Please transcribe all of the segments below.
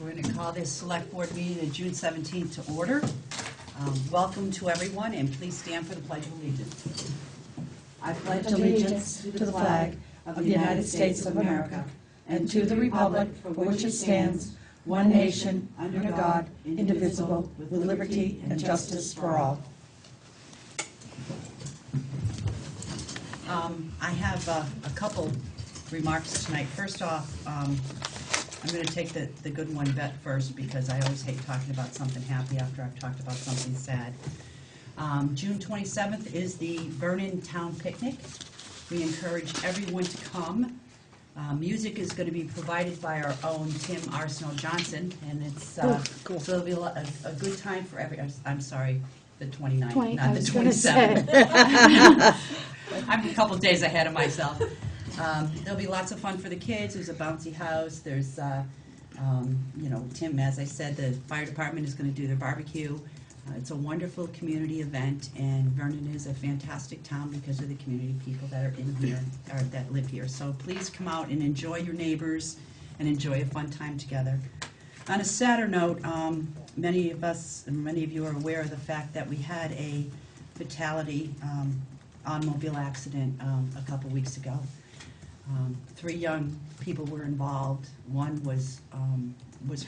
We're going to call this Select Board meeting of June 17th to order. Welcome to everyone, and please stand for the Pledge of Allegiance. I pledge allegiance to the flag of the United States of America and to the republic for which it stands, one nation, under God, indivisible, with liberty and justice for all. I have a couple remarks tonight. First off, I'm going to take the good one bet first because I always hate talking about something happy after I've talked about something sad. June 27th is the Vernon Town Picnic. We encourage everyone to come. Music is going to be provided by our own Tim Arsenal Johnson, and it's cool. So it'll be a good time for I'm sorry, the 29th, not the 27th. I'm a couple days ahead of myself. There'll be lots of fun for the kids. There's a bouncy house. There's, Tim, as I said, the fire department is going to do their barbecue. It's a wonderful community event, and Vernon is a fantastic town because of the community people that are in here, or that live here. So please come out and enjoy your neighbors and enjoy a fun time together. On a sadder note, many of us and many of you are aware of the fact that we had a fatality automobile accident a couple weeks ago. 3 young people were involved. One was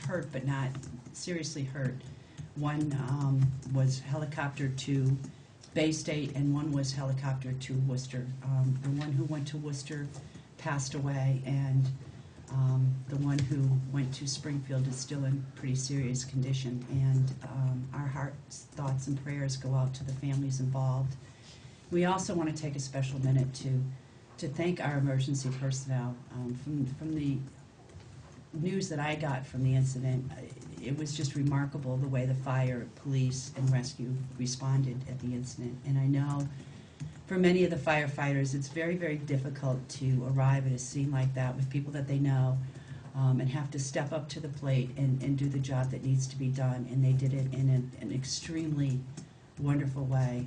hurt, but not seriously hurt. One was helicoptered to Bay State, and one was helicoptered to Worcester. The one who went to Worcester passed away, and the one who went to Springfield is still in pretty serious condition. And our hearts, thoughts, and prayers go out to the families involved. We also want to take a special minute to thank our emergency personnel. From the news that I got from the incident, it was just remarkable the way the fire, police, and rescue responded at the incident. And I know for many of the firefighters, it's very, very difficult to arrive at a scene like that with people that they know and have to step up to the plate and do the job that needs to be done. And they did it in an extremely wonderful way.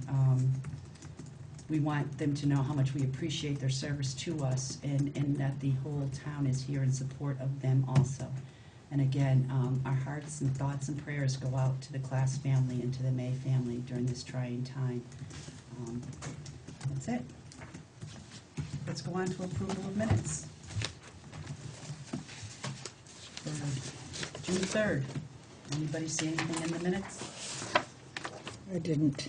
We want them to know how much we appreciate their service to us, and that the whole town is here in support of them also. And again, our hearts and thoughts and prayers go out to the Class family and to the May family during this trying time. That's it. Let's go on to approval of minutes. For June 3rd. Anybody see anything in the minutes? I didn't.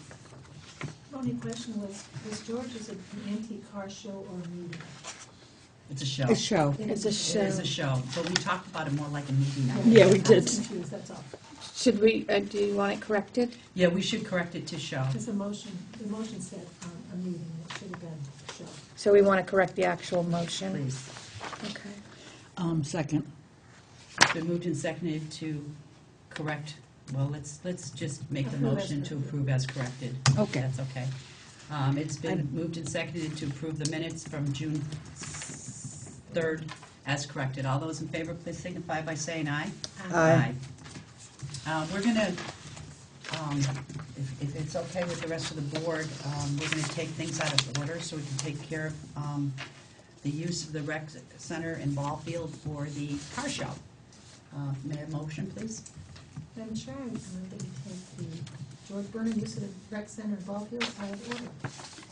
The only question was George's an antique car show or a meeting? It's a show. A show. It's a show. It is a show, but we talked about it more like a meeting. Yeah, we did. I was confused, that's all. Should we, do you want it corrected? Yeah, we should correct it to show. Because the motion said a meeting, it should have been show. So we want to correct the actual motion? Please. Okay. Second. It's been moved and seconded to correct. Well, let's just make the motion to approve as corrected. Okay. That's okay. It's been moved and seconded to approve the minutes from June 3rd as corrected. All those in favor, please signify by saying aye. Aye. We're going to, if it's okay with the rest of the board, we're going to take things out of order so we can take care of the use of the rec center and ball field for the car show. May I have a motion, please? Madam Chair, I move that we take the George Vernon use of the rec center and ball field out of order.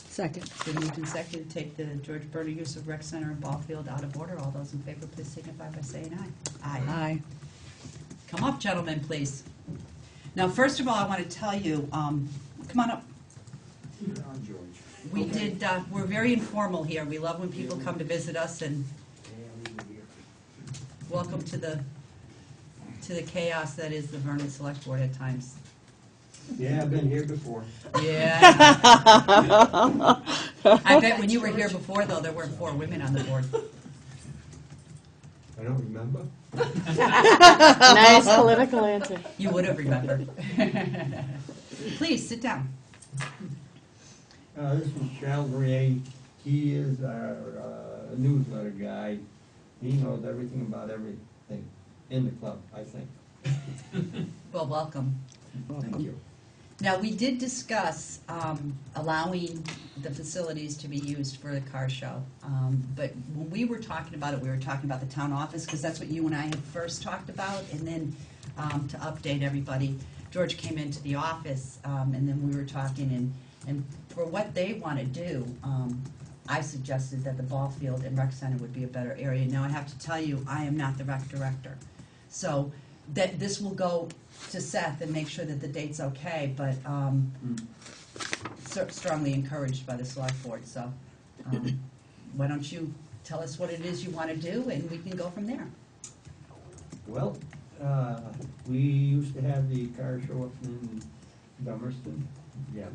Second. It's been moved and seconded to take the George Berta use of rec center and ball field out of order. All those in favor, please signify by saying aye. Aye. Come up, gentlemen, please. Now, first of all, I want to tell you, come on up. We did, we're very informal here. We love when people come to visit us, and welcome to the chaos that is the Vernon Selectboard at times. Yeah, I've been here before. Yeah. I bet when you were here before, though, there weren't 4 women on the board. I don't remember. Nice political answer. You would have remembered. Please, sit down. This is Charles Ray. He is our newsletter guy. He knows everything about everything in the club, I think. Well, welcome. Thank you. Now, we did discuss allowing the facilities to be used for the car show. But when we were talking about it, we were talking about the town office, because that's what you and I had first talked about. And then to update everybody, George came into the office, and then we were talking, and for what they want to do, I suggested that the ball field and rec center would be a better area. Now, I have to tell you, I am not the rec director. So that this will go to Seth and make sure that the date's okay, but strongly encouraged by the select board, so why don't you tell us what it is you want to do, and we can go from there. Well, we used to have the car show up in Dummerston, yeah,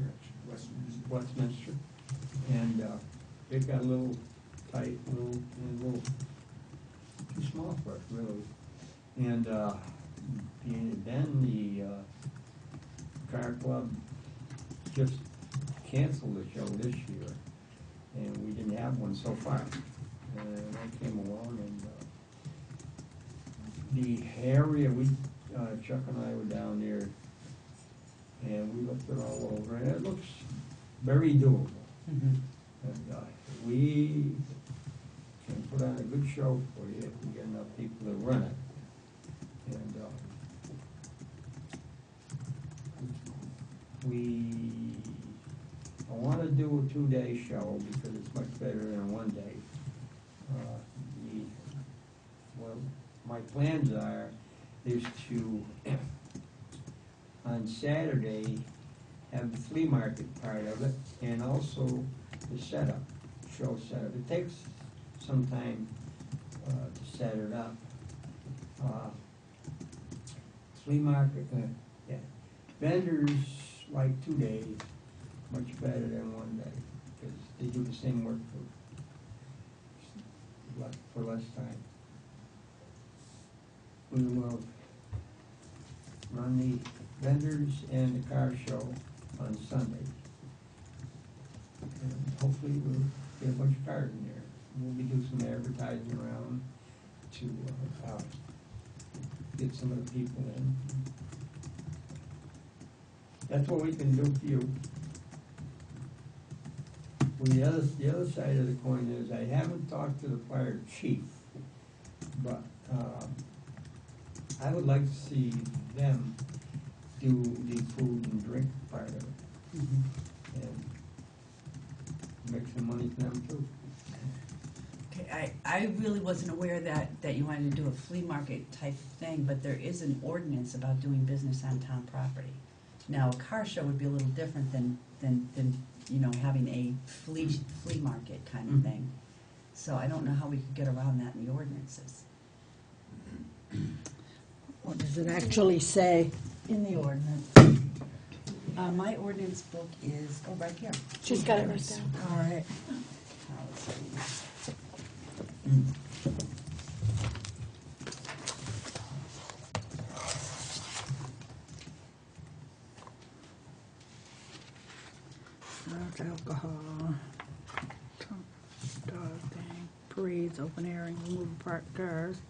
Westminster, and it got a little tight, a little too small for us, really. And then the car club just canceled the show this year, and we didn't have one so far. And I came along, and the area, Chuck and I were down there, and we looked it all over, and it looks very doable. Mm-hmm. And we can put on a good show for you if we get enough people to run it. And I want to do a 2-day show because it's much better than a 1 day. Well, my plans is to, on Saturday, have the flea market part of it, and also the setup, show setup. It takes some time to set it up. Flea market, yeah. Vendors like 2 days, much better than 1 day, because they do the same work for less time. We will run the vendors and the car show on Sunday. And hopefully we'll get a bunch of cars in there. We'll be doing some advertising around to get some of the people in. That's what we can do for you. Well, the other side of the coin is I haven't talked to the fire chief, but I would like to see them do the food and drink part of it. Mm-hmm. And make some money for them too. Okay, I really wasn't aware that you wanted to do a flea market type thing, but there is an ordinance about doing business on town property. Now, a car show would be a little different than you know, having a flea market kind of thing. So I don't know how we could get around that in the ordinances. What does it actually say in the ordinance? My ordinance book is, right here. She's got it right down. All right. Not alcohol, dog thing, parades, open airing, remove parked cars.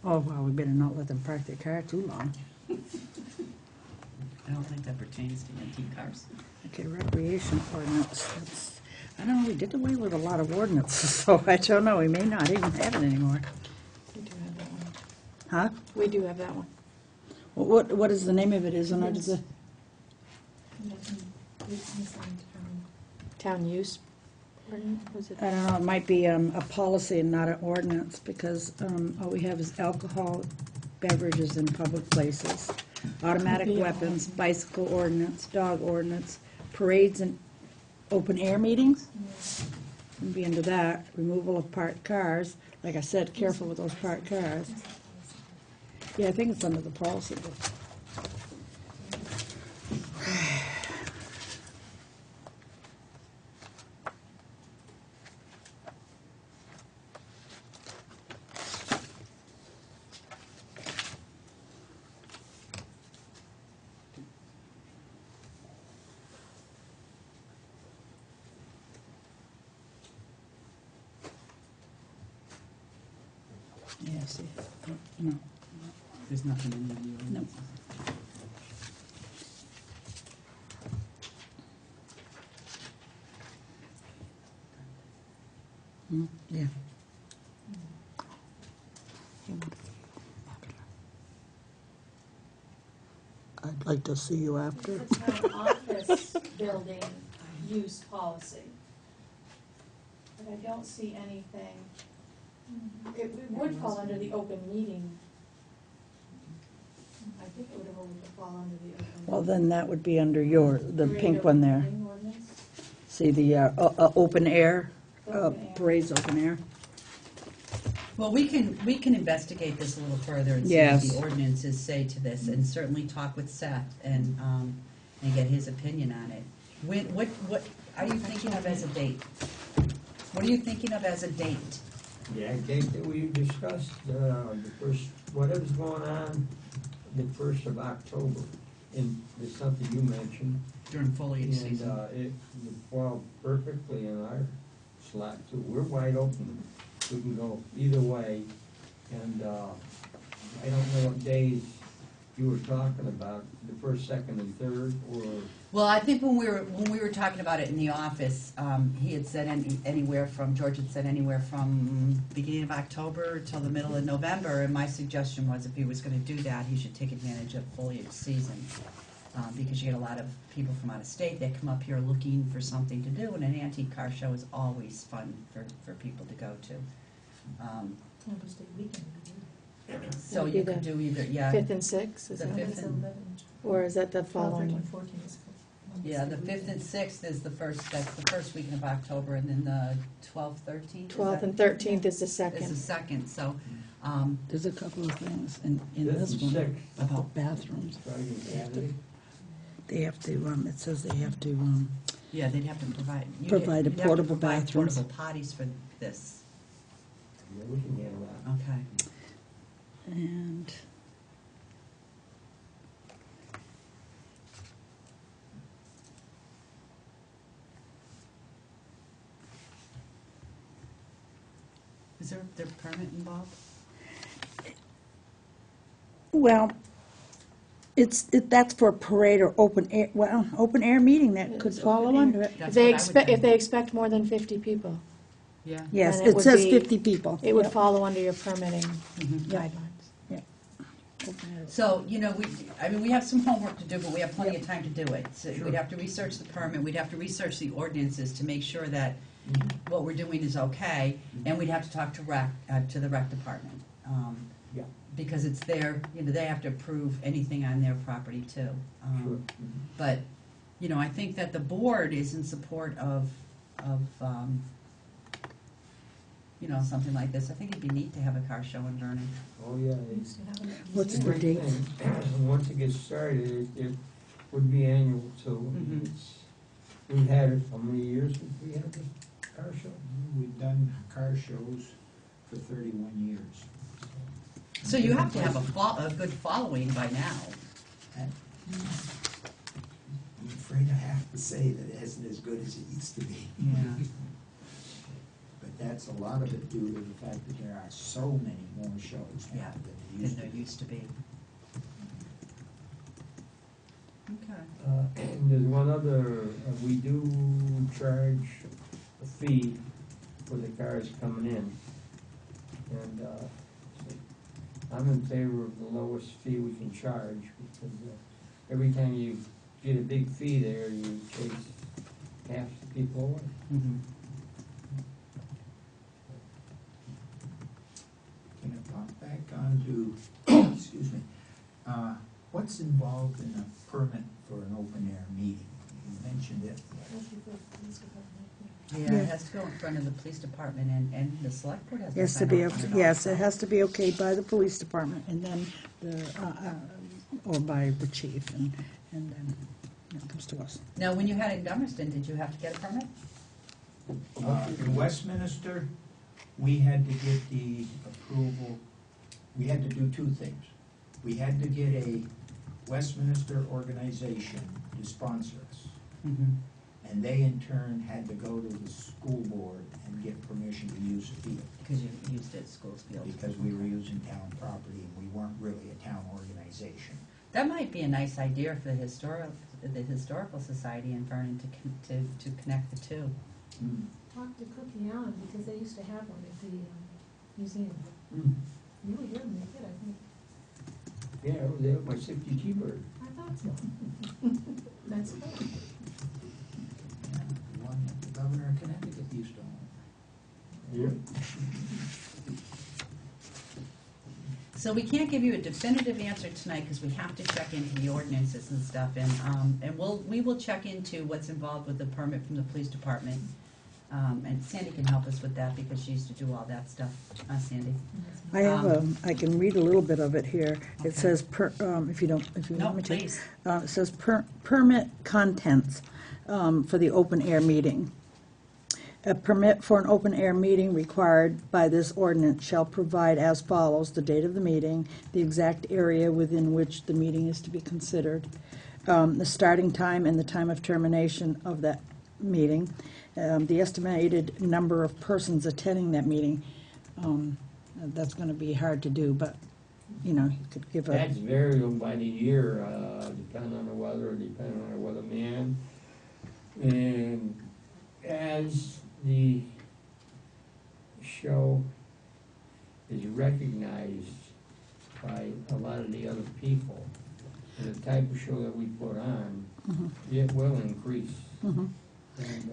Oh, well, we better not let them park their car too long. I don't think that pertains to antique cars. Okay, recreation ordinance. I don't know, we did away with a lot of ordinances, so I don't know, we may not even have it anymore. We do have that one. Huh? We do have that one. What is the name of it, isn't it? Yes. Town use, was it? I don't know, it might be a policy and not an ordinance, because all we have is alcohol beverages in public places, automatic Could be a weapons, policy. bicycle ordinance, dog ordinance, parades and open air meetings. And be into that, removal of parked cars, like I said, careful with those parked cars. Yeah, I think it's under the policy book. Yeah, see, no, There's nothing in the ordinance. no. Yeah. I'd like to see you after. It's an office building use policy. But I don't see anything, it would fall under the open meeting. I think it would fall under the open. Well, then that would be under the Parade pink open one there. meeting ordinance. See the open air, Open air. parade's open air. Well, we can investigate this a little further and see Yes. what the ordinances say to this, and certainly talk with Seth and get his opinion on it. What are you thinking of as a date? What are you thinking of as a date? Yeah, date that we discussed, the first, whatever's going on, the 1st of October, and there's something you mentioned. During foliage And season. it would fall perfectly in our slot too. We're wide open. We can go either way. And I don't know what days you were talking about, the 1st, 2nd, and 3rd, or, Well, I think when we were talking about it in the office, he had said George had said anywhere from beginning of October till the middle of November, and my suggestion was if he was gonna do that, he should take advantage of foliage season. Because you get a lot of people from out of state that come up here looking for something to do, and an antique car show is always fun for people to go to. Columbus Day weekend would be good. So That'd be you could the do either, yeah. 5th and 6th, is The that? fifth It's and- 11, Or is that the 12, 13, following? 14 is Columbus Yeah, Day the 5th and weekend. 6th is that's the first weekend of October, and then the 12th, 13th? 12th and 13th is the Is the second. second, so, There's a couple of things in Fifth this and one sixth. about bathrooms. Friday and Saturday. They have to, it says they have to, yeah, they'd have to provide. Provide you'd have to portable provide bathrooms. Portable potties for this, Yeah, we can handle that. okay. and Is there permit involved? well, that's for a parade or open air, open air meeting, that could It's fall open air. under it. That's If they what I would expect, think. if they expect more than 50 people, Yeah. Yes, Then it it would says be- 50 people. it would Yep. follow under your permitting Mhm. guidelines. Open air. So, we have some homework to do, but we have plenty of time to do it. So we'd have to research the permit, we'd have to research the ordinances to make sure that what we're doing is okay, and we'd have to talk to the rec department. Yeah. Because it's their, they have to approve anything on their property too. Sure. But, I think that the board is in support of something like this. I think it'd be neat to have a car show in Vernon. Oh, yeah. We used to have it at What's the museum. date? And once it gets started, it would be annual too. Mhm. We've had it, how many years have we had the car show? We've done car shows for 31 years. So you have to have a good following by now. And I'm afraid I have to say that it isn't as good as it used to be. Yeah. But that's a lot of it due to the fact that there are so many more shows now Yeah, than there Than used to there be. used to be. Okay. And there's one other, we do charge a fee for the cars coming in. And I'm in favor of the lowest fee we can charge, because every time you get a big fee there, you chase half the people away. Mhm. Can I pop back on to, excuse me, what's involved in a permit for an open air meeting? You mentioned it. That's before the police department, Yeah, it has to go in front of the police department, and the select board has to Has to sign be, off on it yes, also. it has to be okayed by the police department, and then or by the chief, and then it comes to us. Now, when you had it in Dummerston, did you have to get a permit? In Westminster, we had to get the approval, we had to do two things. We had to get a Westminster organization to sponsor us, Mm-hmm. and they in turn had to go to the school board and get permission to use the field, Because you used it at school's field. because we were using town property and we weren't really a town organization. That might be a nice idea for the historical society in Vernon to connect the two. Talk to Cookie Allen, because they used to have one at the museum. Mm. Really good, and they did, I think. Yeah, I was there with my 60 T-bird. I thought so. That's good. One that the governor of Connecticut used to own. Yeah. So we can't give you a definitive answer tonight because we have to check into the ordinances and stuff, and we will check into what's involved with the permit from the police department. And Sandy can help us with that because she used to do all that stuff. Sandy? I have I can read a little bit of it here. Okay. It says, if you No, want me to. please. It says permit contents for the open air meeting. A permit for an open air meeting required by this ordinance shall provide as follows: the date of the meeting, the exact area within which the meeting is to be considered, the starting time and the time of termination of that meeting, the estimated number of persons attending that meeting. That's going to be hard to do, but, you know, you could give a, That's variable by the year, depending on the weather, depending on the weatherman. And as the show is recognized by a lot of the other people, and the type of show that we put on, it will increase. mhm. And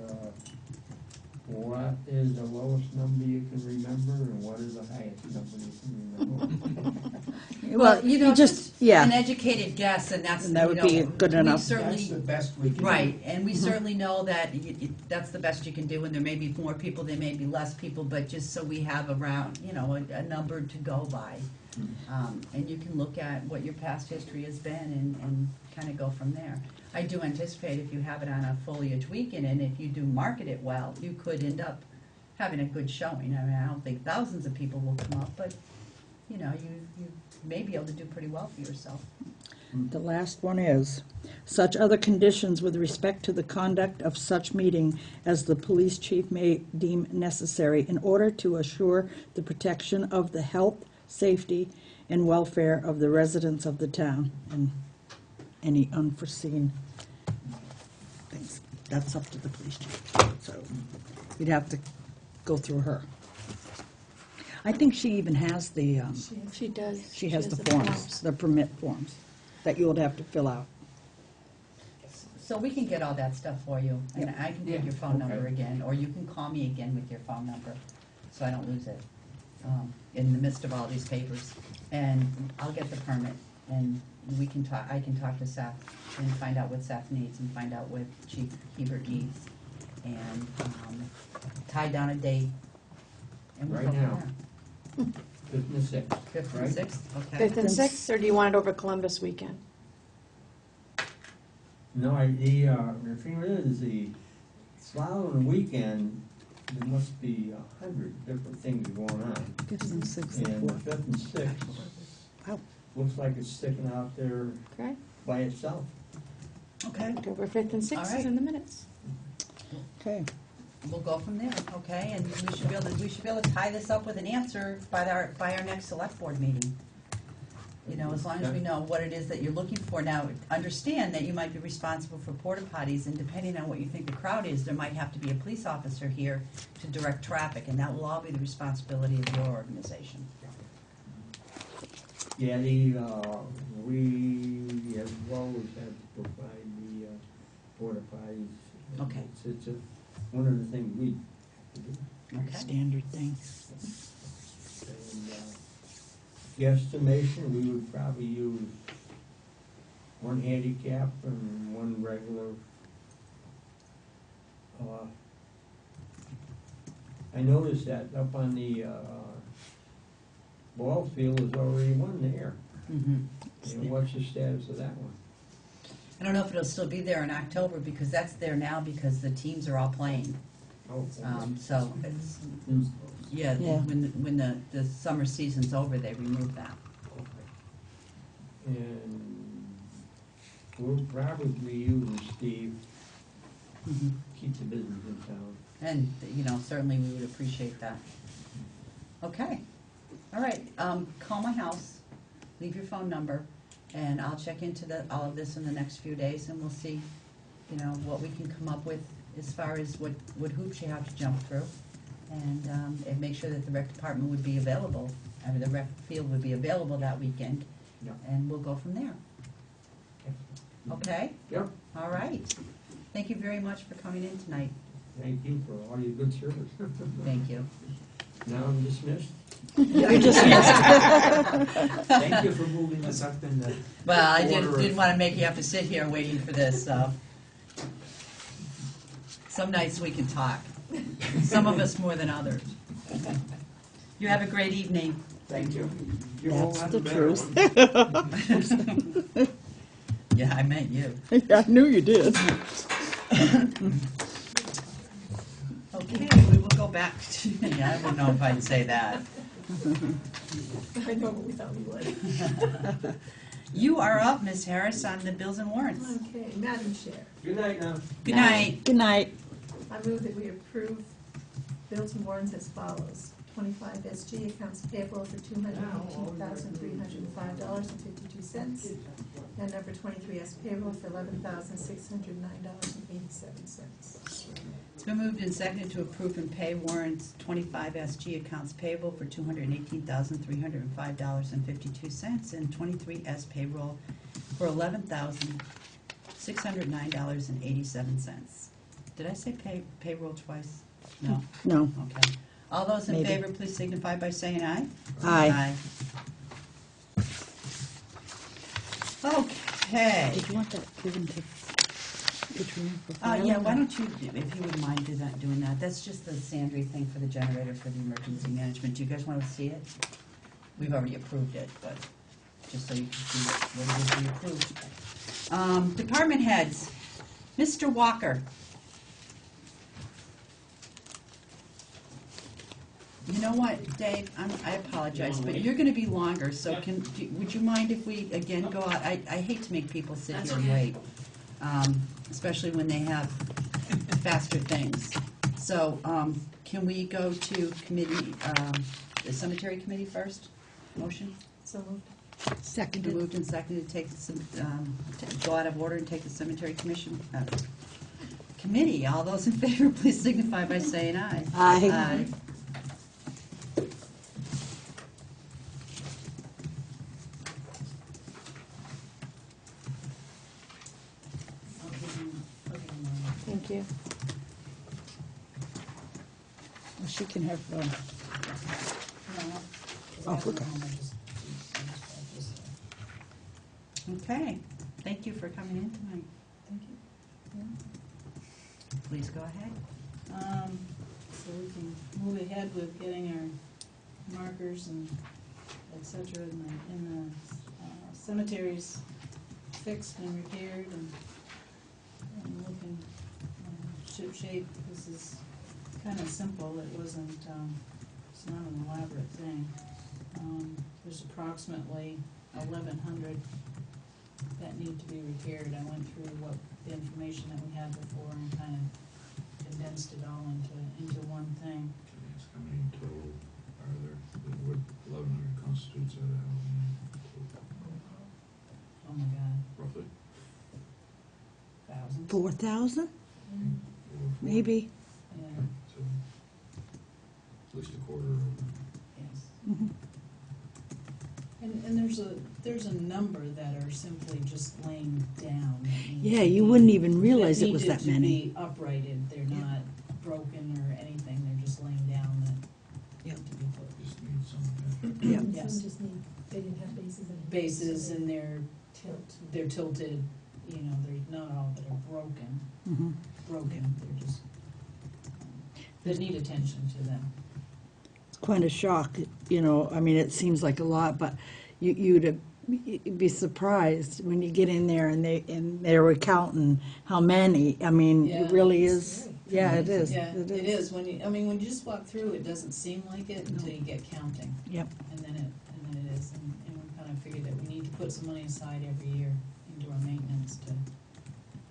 what is the lowest number you can remember, and what is the highest number you can remember? Well, you know, just an yeah, educated guess, and that's, And that would be good we enough. certainly- That's the best we can do. Right, and we certainly know that that's the best you can do, and there may be more people, there may be less people, but just so we have around, you know, a number to go by. And you can look at what your past history has been and kind of go from there. I do anticipate if you have it on a foliage weekend, and if you do market it well, you could end up having a good showing. I mean, I don't think thousands of people will come up, but, you know, you may be able to do pretty well for yourself. The last one is, such other conditions with respect to the conduct of such meeting as the police chief may deem necessary in order to assure the protection of the health, safety, and welfare of the residents of the town, and any unforeseen things. That's up to the police chief. So you'd have to go through her. I think she even has the, She does. she has the forms, the permit forms that you would have to fill out. So we can get all that stuff for you, and I can take your phone number Okay. again, or you can call me again with your phone number, so I don't lose it in the midst of all these papers. And I'll get the permit, and we can talk, I can talk to Seth and find out what Seth needs and find out what Chief Hebert needs, and tie down a date, and we'll go Right from now. there. 5th and 6th. 5th right? and 6th, okay. 5th and 6th, or do you want it over Columbus weekend? No, the thing is, the following weekend, there must be 100 different things going on. 5th and 6th And and the 4th. 5th and 6th, Wow. looks like it's sticking out there Okay, by itself. Okay, October 5th and 6th All is right. in the minutes. Okay. we'll go from there, okay? And we should be able to tie this up with an answer by our next select board meeting. You know, as long as we know what it is that you're looking for. Now, understand that you might be responsible for porta potties, and depending on what you think the crowd is, there might have to be a police officer here to direct traffic, and that will all be the responsibility of your organization. Yeah, we as always have to provide the porta potties. Okay. It's one of the things we do. Okay? Standard thing. And, guesstimation, we would probably use one handicap and one regular. I noticed that up on the ball field is already one there. Mm-hmm. And what's the status of that one? I don't know if it'll still be there in October, because that's there now because the teams are all playing. Oh, So it's, mm, yeah, Yeah. when the summer season's over, they remove that. okay. And we'll probably use Steve, Mhm. keep the business in town. And, you know, certainly we would appreciate that. Okay, all right, call my house, leave your phone number, and I'll check into all of this in the next few days, and we'll see, you know, what we can come up with as far as what hoops you have to jump through, and make sure that the rec department would be available, the rec field would be available that weekend, Yeah. and we'll go from there. Okay? Yep, All right. Thank you very much for coming in tonight. thank you for all your good service. Thank you. Now I'm dismissed. You're dismissed. Thank you for moving us up in the. Well, I order didn't of- want to make you have to sit here waiting for this, so. Some nights we can talk. Some of us more than others. You have a great evening. Thank you. That's the truth. Yeah, I meant you. I knew you did. Okay, we will go back to, yeah, I don't know if I'd say that. I know, but we thought we would. You are up, Ms. Harris, on the bills and warrants. Okay, Madam Chair, Good night now. Good night. Good night. I move that we approve bills and warrants as follows. 25 SG accounts payable for $218,305.52, and number 23 S payroll for $11,609.87. It's been moved and seconded to approve and pay warrants 25 SG accounts payable for $218,305.52 and 23 S payroll for $11,609.87. Did I say payroll twice? No. No. Okay. All those in Maybe. favor, please signify by saying aye. Aye. Okay. Did you want that given to Katrina for Yeah, filing? why don't you, if you wouldn't mind doing that, that's just the Sandry thing for the generator for the emergency management. Do you guys want to see it? We've already approved it, but just so you can see what it is we approved. Department heads, Mr. Walker. You know what, Dave, I apologize, but you're gonna be longer, so would you mind if we, again, go out? I hate to make people sit here and wait, especially when they have faster things. So, can we go to committee, the cemetery committee first? Motion? So moved. Seconded. Moved and seconded to take some, go out of order and take the cemetery commission, committee. All those in favor, please signify by saying aye. Aye. Thank you. Well, she can have, oh, okay. Okay, thank you for coming in tonight. Thank you. Please go ahead. So we can move ahead with getting our markers and et cetera in the cemeteries fixed and repaired and looking ship shape. This is kind of simple. It wasn't, it's not an elaborate thing. There's approximately 1,100 that need to be repaired. I went through what the information that we had before and kind of condensed it all into one thing. How many total are there? What 1,100 constitutes out of how many total? Oh my God, Roughly? thousands. 4,000, Over four? maybe. Yeah, So, at least a quarter of them. yes. Mhm. And there's a number that are simply just laying down. that need Yeah, to you be- wou't even realize it was needed that many. to be uprighted. They're not broken or anything. They're just laying down that Yep. need to be put. Just need some. Yep. Yes. Some just need, they didn't have bases in. Bases and they're Tilt. tilted, you know, they're not all that are broken, Mhm. they're just, they need attention to them. Quite a shock, you know, I mean, it seems like a lot, but you'd be surprised when you get in there and they're recounting how many. I mean, Yeah. it really is, yeah, it is. Yeah, it is, when you just walk through, it doesn't seem like it until you get counting, Yep, and then it is, and we kind of figured that we need to put some money aside every year into our maintenance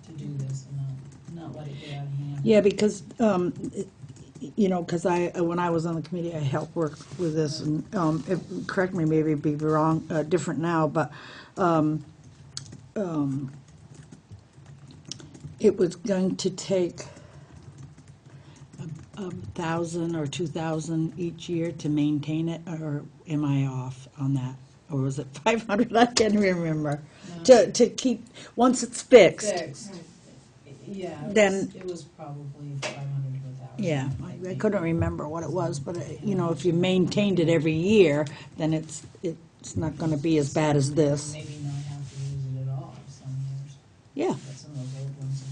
to do this and not let it get out of hand. yeah, because, you know, because when I was on the committee, I helped work with this, and, correct me, maybe it'd be wrong, different now, but, it was going to take 1,000 or 2,000 each year to maintain it, or am I off on that? Or was it 500? I can't remember. No. To keep, once it's fixed. Fixed. Yeah, Then- it was probably 500 to 1,000. Yeah, think I couldn't remember what it was, but, you know, if you maintained it every year, then it's not gonna be as bad as this. Maybe not have to use it at all some years, Yeah. but some of those old ones.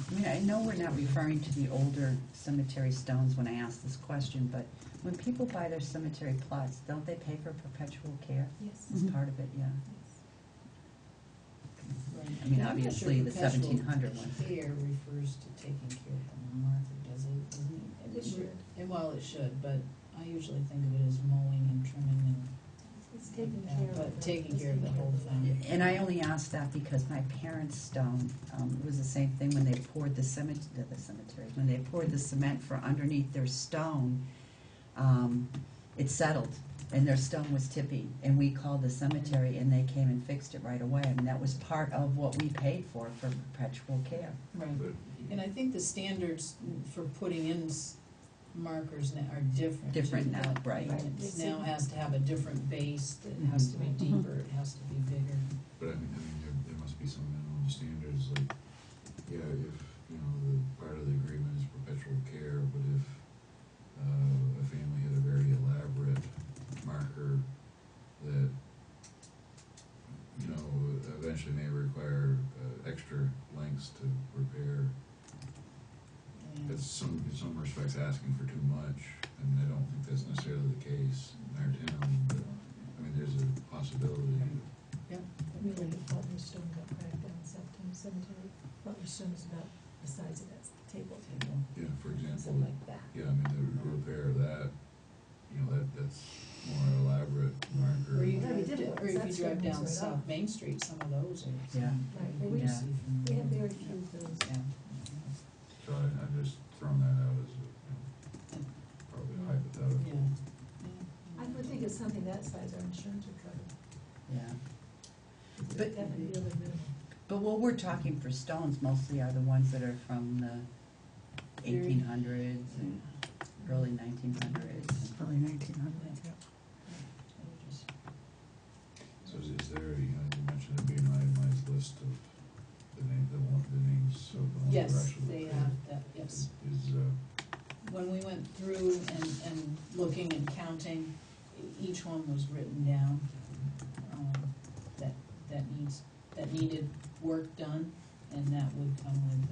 I mean, I know we're not referring to the older cemetery stones when I ask this question, but when people buy their cemetery plots, don't they pay for perpetual care? Yes. As part of it, yeah. Right. I mean, I'm not obviously, sure the perpetual 1700 one. care refers to taking care of the marker, does it? Doesn't it? It should. Well, it should, but I usually think of it as mowing and trimming It's taking and, care of. but taking care of the whole thing. And I only asked that because my parents' stone, it was the same thing when they poured the cemetery, when they poured the cement for underneath their stone, it settled, and their stone was tipping, and we called the cemetery, and they came and fixed it right away. I mean, that was part of what we paid for perpetual care. Right, But and I think the standards for putting in markers now are different. Different too, now, that right. It now has to have a different base, it has to be deeper, it has to be bigger. But I mean, there must be some minimum standards, like, yeah, if, you know, the part of the agreement is perpetual care, but if, a family had a very elaborate marker that, you know, eventually may require, extra lengths to repair, And that's in some respects asking for too much, and I don't think that's necessarily the case in our town, but, I mean, there's a possibility. I mean, like if Butler Stone got cracked down September Cemetery, Butler Stone is about the size of that table. Yeah, for example, Something like that. yeah, I mean, the repair of that, you know, that's more elaborate marker. Or you That'd be drive, difficult, or if because you that drive stone down moves right South off. Main Street, some of those are. Yeah. Right, well, You we- can see from We have there. very few of those. Yeah. So I'm just throwing that out as a, you know, probably a hypothetical. Yeah. I would think it's something that size, our insurance would cover. Yeah. It's But- definitely the other minimum. But what we're talking for stones mostly are the ones that are from the 1800s and early 1900s. Early 1900s, yeah. So is there, you know, you mentioned there being an itemized list of the names of the ones that are Yes, actually they repaired. have that, yes. Is, When we went through and looking and counting, each one was written down, that needed work done, and that would come with,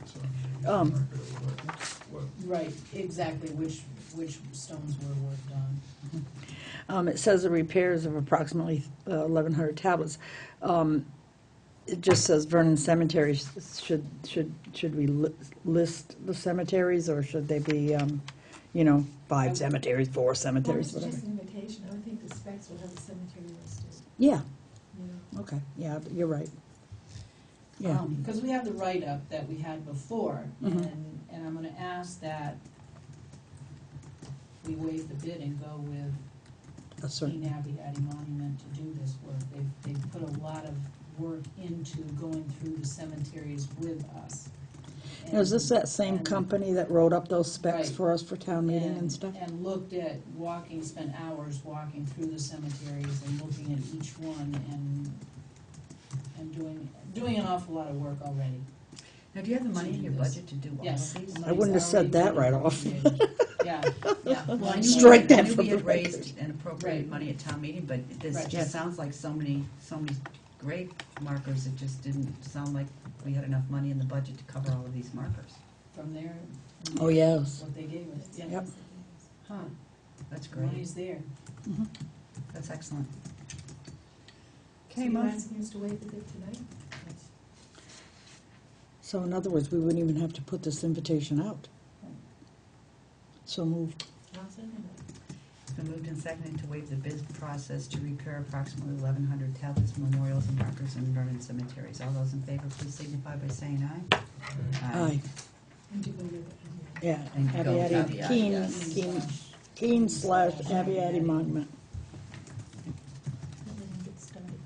so, I mean, Um, marker of what, right, exactly, which stones were worked on. It says the repairs of approximately 1,100 tablets. It just says Vernon Cemetery. Should we list the cemeteries, or should they be, you know, 5 cemeteries, 4 Well, cemeteries, it's whatever? just an invitation, I would think the specs would have the cemetery listed, Yeah, you know. okay, yeah, you're right. Yeah, Because we have the write-up that we had before, Mhm. and I'm gonna ask that we waive the bid and go with that's Queen right. Abbey Addie Monument to do this work. They've put a lot of work into going through the cemeteries with us. Now, is this that same And- company that wrote up those specs Right. for us for town meeting and stuff? And looked at spent hours walking through the cemeteries and looking at each one and doing an awful lot of work already. Now, do you have the money in your budget to do all Yes. of these? the I wouldn't have said money's that right already off. appropriated. Yeah, yeah. Well, I knew Strike we- that I knew from we the had record. raised and appropriated Right. money at town meeting, but this Right. just sounds like so many great markers. It just didn't sound like we had enough money in the budget to cover all of these markers. From there. Oh, yes. What they gave us, yeah. Yep. Huh, that's The great. money's there. That's excellent. So Okay, you're motion. asking us to waive the bid tonight? So in other words, we wouldn't even have to put this invitation out. So moved. I'll second it. It's been moved and seconded to waive the bid process to repair approximately 1,100 tablets, memorials, and markers in Vernon cemeteries. All those in favor, please signify by saying aye. Aye. And to go with it. Yeah, And to go with Abby Abby, Addy, yes. Keene slash Abby Addy Monument. Everything gets started.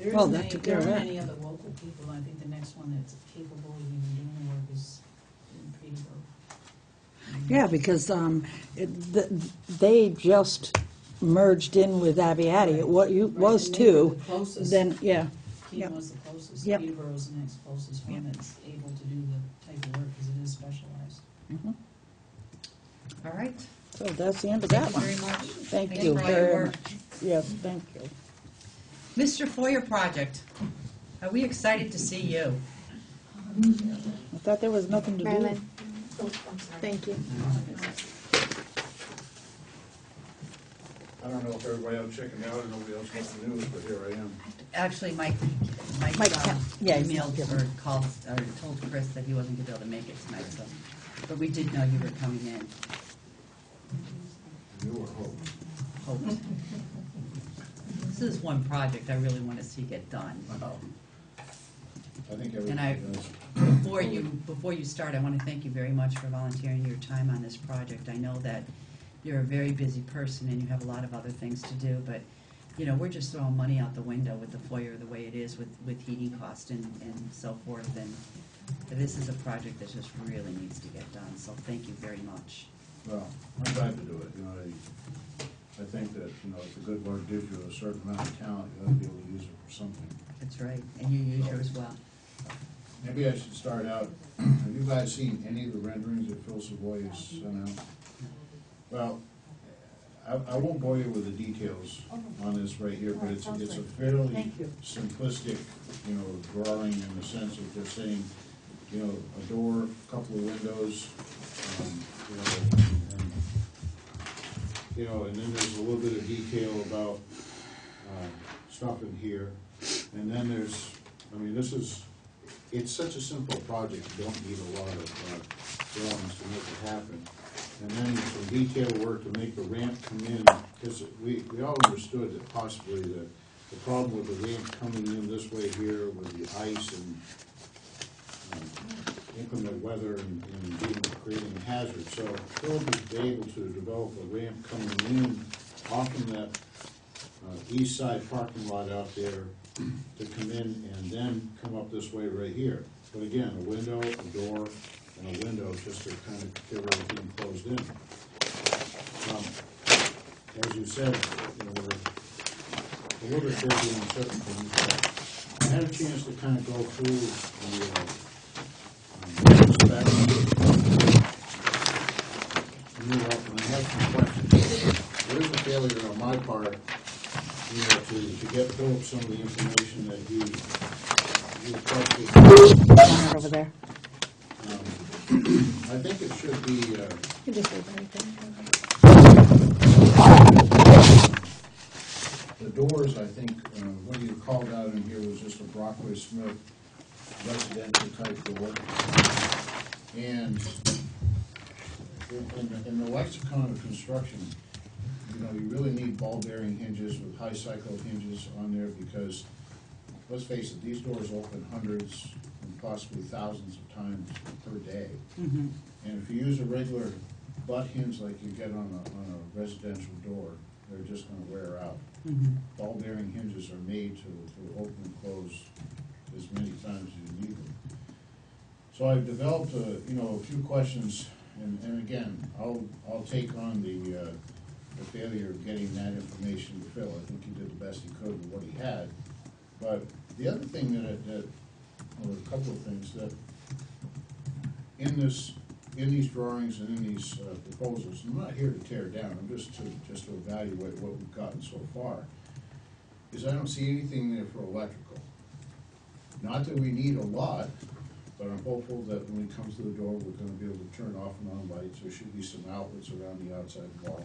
There Well, isn't that any, took there care of aren't that. any other local people. I think the next one that's capable of even doing the work is in Peterborough. Yeah, because they just merged in with Abiati. It was Right, and they were two. the closest. Then, yeah, Keene Yep. was the closest. Yep. Peterborough's the next closest one that's able to do the type of work, because it is specialized. mhm. All right. So that's the end of Thank that you one. very much. Thank Thanks you for all your very work. much. Yes, thank you. Mr. Foyer Project, are we excited to see you? I thought there was nothing to do. Marilyn, thank you. I don't know if everybody else checking out and nobody else wants the news, but here I am. Actually, Mike yeah, he's emailed or called, or told Chris that he wasn't gonna be able to make it tonight, so, but we did know you were coming in. You were hope. Hoped. This is one project I really wanna see get done. I think And I, everybody does. before you start, I want to thank you very much for volunteering your time on this project. I know that you're a very busy person and you have a lot of other things to do, but, you know, we're just throwing money out the window with the foyer the way it is with heating cost and so forth, and this is a project that just really needs to get done, so thank you very much. Well, I'm glad to do it, you know, I think that, you know, if a good Lord gives you a certain amount of talent, you ought to be able to use it for something. That's right, and you use yours well. Maybe I should start out, have you guys seen any of the renderings that Phil Savoy has sent out? Well, I won't bore you with the details on this right here, but it's a fairly Thank you. simplistic, you know, drawing in the sense of just saying, you know, a door, a couple of windows, you know, and, you know, and then there's a little bit of detail about stuff in here. And then there's, I mean, it's such a simple project, you don't need a lot of drawings to make it happen. And then some detail work to make the ramp come in, because we all understood that possibly the problem with the ramp coming in this way here with the ice and inclement weather and creating a hazard. So Phil was able to develop a ramp coming in off of that east side parking lot out there to come in and then come up this way right here. But again, a window, a door, and a window just to kind of get everything closed in. As you said, you know, we're a little bit busy on certain things, but I had a chance to kind of go through and I have some questions. There is a failure on my part, you know, to get Philip some of the information that he requested. Right over there. I think it should be, You just leave it right there. the doors, I think, what you called out in here was just a Brockway Smith residential type door. And in the lexicon of construction, you know, you really need ball bearing hinges with high cycle hinges on there because, let's face it, these doors open hundreds and possibly thousands of times per day. Mm-hmm. And if you use a regular butt hinge like you get on a residential door, they're just gonna wear out. Mm-hmm. Ball bearing hinges are made to open and close as many times as you need them. So I've developed a few questions, and again, I'll take on the failure of getting that information to Phil. I think he did the best he could with what he had. But the other thing or a couple of things that in these drawings and in these proposals, I'm not here to tear down, I'm just to evaluate what we've gotten so far, is I don't see anything there for electrical. Not that we need a lot, but I'm hopeful that when we come to the door, we're gonna be able to turn off and on lights. There should be some outlets around the outside wall.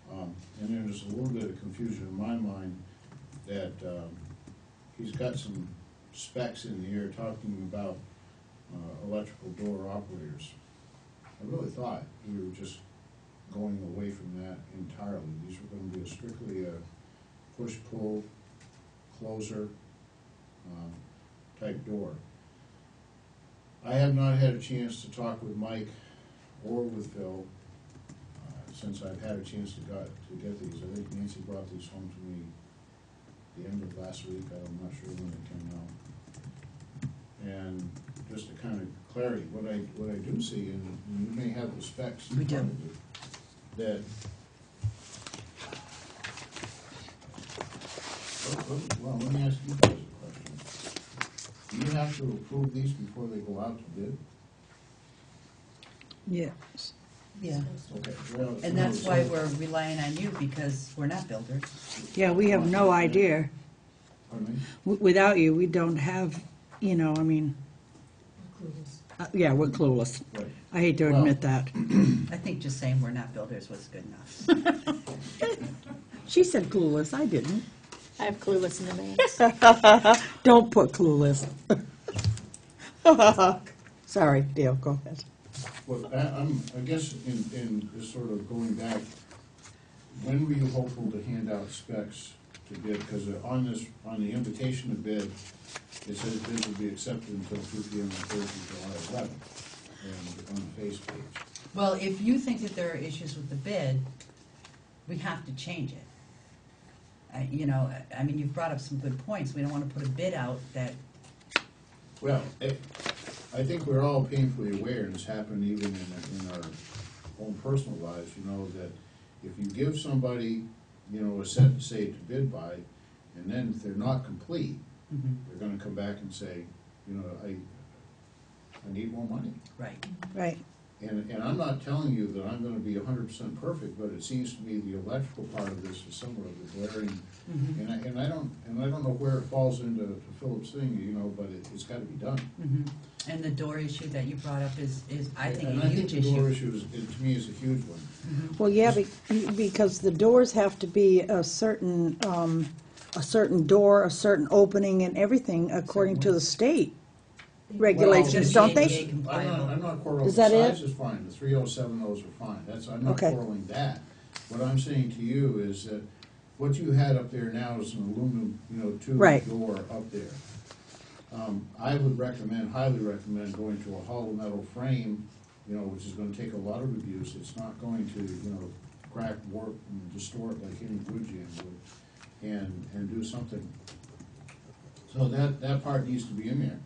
And then there's a little bit of confusion in my mind that he's got some specs in here talking about electrical door operators. I really thought we were just going away from that entirely. These were going to be strictly a push-pull, closer type door. I have not had a chance to talk with Mike or with Phil since I've had a chance to get these. I think Nancy brought these home to me the end of last week, I'm not sure when it came out. And just to kind of clarity, what I do see, and you may have the specs in We do. front of you, that, well, let me ask you guys a question. Do you have to approve these before they go out to bid? Yes. Yeah. Okay. Well, And that's why so- we're relying on you, because we're not builders. Yeah, we have no idea. Pardon me? Without you, we don't have, you know, I mean, yeah, we're clueless. Right. I hate to Well- admit that. I think just saying we're not builders was good enough. She said clueless, I didn't. I have clueless in the names. Don't put clueless. Sorry, Dale, go ahead. Well, I guess in just sort of going back, when were you hopeful to hand out specs to bid? Because on the invitation to bid, it says bids will be accepted until 2 p.m. on Thursday, July 11th, and on the face page. Well, if you think that there are issues with the bid, we have to change it. You know, I mean, you've brought up some good points. We don't want to put a bid out that, Well, I think we're all painfully aware, and it's happened even in our own personal lives, you know, that if you give somebody, you know, a set to say to bid by, and then if they're not complete, they're gonna come back and say, you know, I need more money. right. Right. And I'm not telling you that I'm gonna be 100% perfect, but it seems to me the electrical part of this is somewhat of a glaring, and I don't know where it falls into Philip's thing, you know, but it's gotta be done. And the door issue that you brought up is I think, And a huge the door issue. issue is, to me, is a huge one. Well, yeah, because the doors have to be a certain door, a certain opening and everything according to the state regulations, Well, don't they? ADA compliant. I'm not quarreling, Is the that it? size is fine, the 3070s are fine, I'm not Okay. quarreling that. What I'm saying to you is that what you had up there now is an aluminum, you know, tube Right. door up there. I would highly recommend going to a hollow metal frame, you know, which is gonna take a lot of abuse, it's not going to, you know, crack, warp, and distort like any wood jam would, and do something. So that part needs to be in there.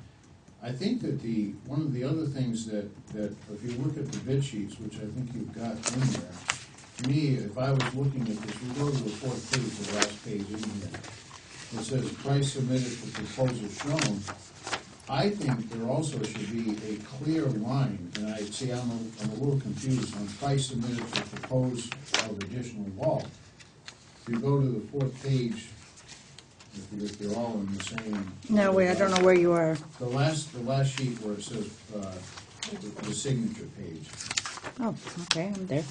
I think that one of the other things that if you look at the bid sheets, which I think you've got in there, to me, if I was looking at this, we go to the 4th page, the last page in here. It says price submitted for proposal shown. I think there also should be a clear line, and I'm a little confused on price submitted for proposed of additional wall. If you go to the 4th page, if you're all in the same. No, wait, I don't know where you are. The last sheet where it says, the signature page. Oh, okay, I'm there.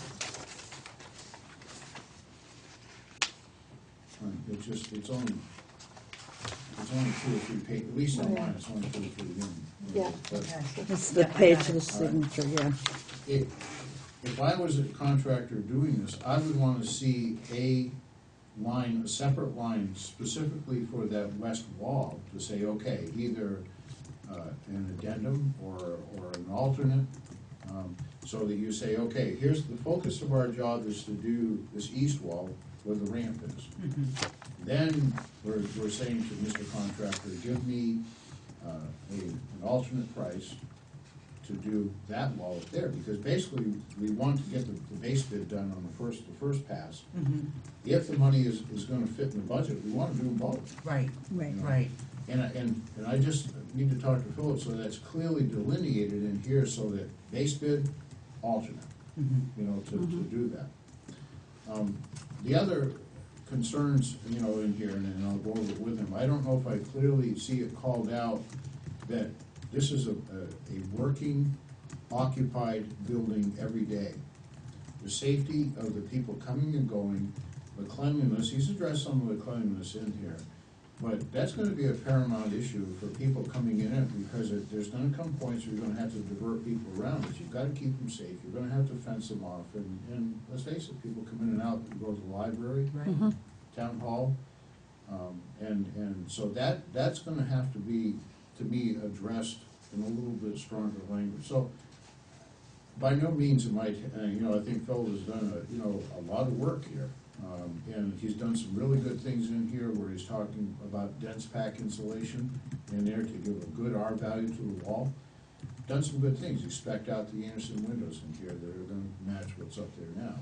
It's only 2 or 3 pages, at least on mine, it's only 2 or 3 in. Yeah. But It's the Yeah, I page got of the it. signature, yeah. if I was a contractor doing this, I would want to see a separate line specifically for that west wall to say, okay, either an addendum or an alternate, so that you say, okay, here's the focus of our job is to do this east wall where the ramp is. Then we're saying to Mr. Contractor, give me an alternate price to do that wall up there, because basically we want to get the base bid done on the first pass. If the money is gonna fit in the budget, we wanna do them both. Right, Right. right. And I just need to talk to Philip so that's clearly delineated in here so that base bid, alternate, you know, to do that. The other concerns, you know, in here, and I'll go over it with him, I don't know if I clearly see it called out that this is a working, occupied building every day. The safety of the people coming and going, the cleanliness, he's addressed some of the cleanliness in here, but that's gonna be a paramount issue for people coming in it, because there's gonna come points where you're gonna have to divert people around, but you've gotta keep them safe, you're gonna have to fence them off, and let's face it, people come in and out, you go to the library, Right. town hall, and so that's gonna have to be, to me, addressed in a little bit stronger language. So, by no means am I, you know, I think Phil has done a lot of work here, And he's done some really good things in here where he's talking about dense pack insulation in there to give a good R value to the wall. Done some good things. He spec'd out the Anderson windows in here that are gonna match what's up there now.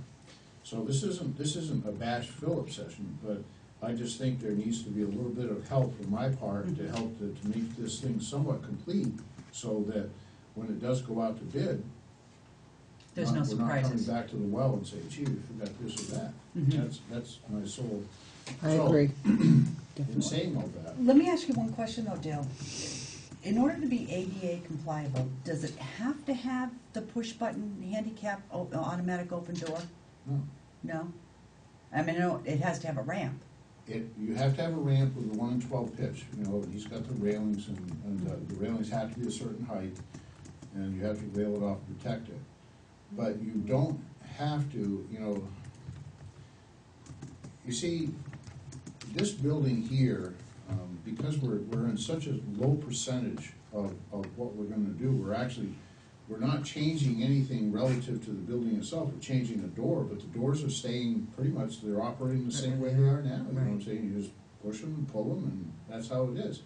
So this isn't a bash Phillips session, but I just think there needs to be a little bit of help from my part to help to make this thing somewhat complete, so that when it does go out to bid, There's no we're not coming surprises. back to the well and say, gee, we forgot this or that. Mhm. That's my sole. I So, agree. In saying all that, Let me ask you one question though, Dale. In order to be ADA compliable, does it have to have the push button handicap automatic open door? no. No? I mean, no, it has to have a ramp. You have to have a ramp with a 1 in 12 pitch, you know, he's got the railings, and the railings have to be a certain height, and you have to rail it off and protect it. But you don't have to, you know, you see, this building here, because we're in such a low percentage of what we're gonna do, we're not changing anything relative to the building itself, we're changing the door, but the doors are staying pretty much, they're operating the same way they are now, you know what I'm saying? You just push them and pull them, and that's how it is.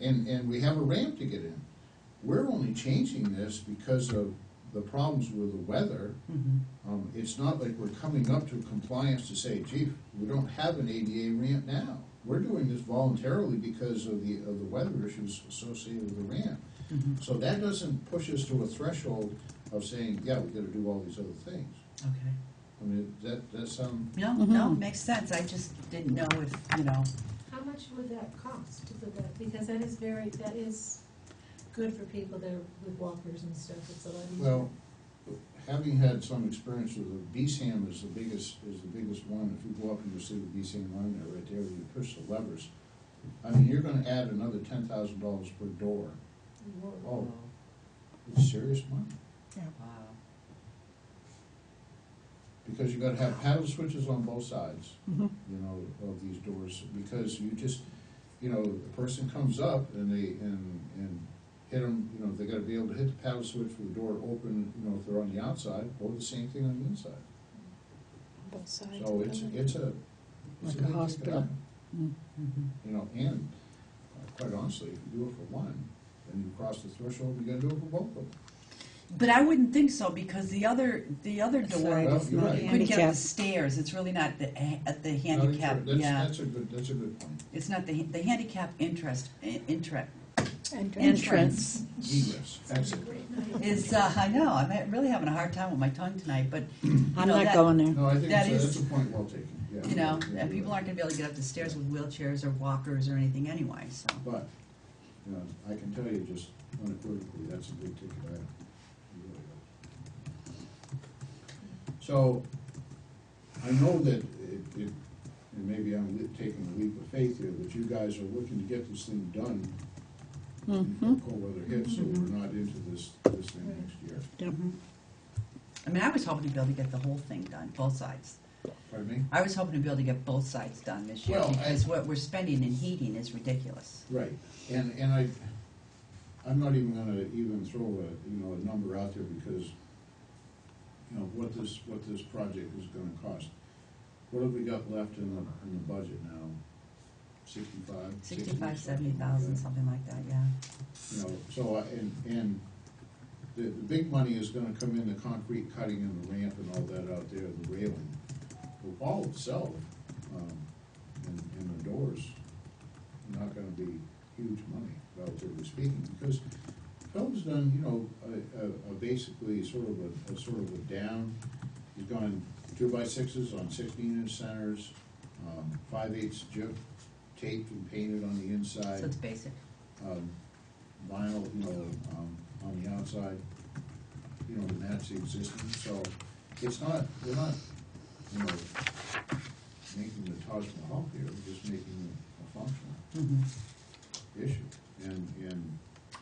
And we have a ramp to get in. We're only changing this because of the problems with the weather. It's not like we're coming up to compliance to say, gee, we don't have an ADA ramp now. We're doing this voluntarily because of the weather issues associated with the ramp. So that doesn't push us to a threshold of saying, yeah, we gotta do all these other things. Okay. I mean, that sound, No, makes sense. I just didn't know if, you know. How much would that cost to put that, because that is good for people that are with walkers and stuff, it's a lot easier. well, having had some experience with the BSAM is the biggest one. If you go up and you see the BSAM line there, right there, you push the levers. I mean, you're gonna add another $10,000 per door. Whoa. Oh, it's serious money. Wow. Because you gotta have paddle switches on both sides, you know, of these doors, because you just, you know, the person comes up and they, and hit them, you know, they gotta be able to hit the paddle switch for the door to open, you know, if they're on the outside, or the same thing on the inside. Both sides. So it's a Like a big ticket hospital. item. You know, and quite honestly, if you do it for one, then you cross the threshold, you gotta do it for both of them. But I wouldn't think so, because the other door, Side Well, is you're not right. you couldn't get up handicap. the stairs. It's really not the handicap, No, yeah. That's a good point. It's not the handicap Entrance. Egress, that's it. is, I know, I'm really having a hard time with my tongue tonight, but, you I'm know, not that, going there. No, I think That that's is- a point well taken, yeah. you know, You're and people right. aren't gonna be able to get up the stairs with wheelchairs or walkers or anything anyway, so. But, you know, I can tell you just unequivocally, that's a big ticket item. It really is. So, I know that and maybe I'm taking a leap of faith here, that you guys are looking to get this thing done before cold weather hits, so we're not into this thing next year. Yep. I mean, I was hoping to be able to get the whole thing done, both sides. Pardon me? I was hoping to be able to get both sides done this year, Well, because what we're spending in heating is ridiculous. Right, and I'm not even gonna throw a number out there, because, you know, what this project is gonna cost. What have we got left in the budget now? 65? 65, 70, 70,000, something like that, yeah. You know, so, and the big money is gonna come in the concrete cutting and the ramp and all that out there, the railing. The wall itself, and the doors, not gonna be huge money, relatively speaking, because Phil's done, you know, a basically sort of a down. He's gone 2x6s on 16-inch centers, 5/8 jib taped and painted on the inside. So it's basic. Vinyl, you know, on the outside, you know, to match the existing, so it's not, we're not, you know, making the Taj Mahal here, we're just making a functional issue,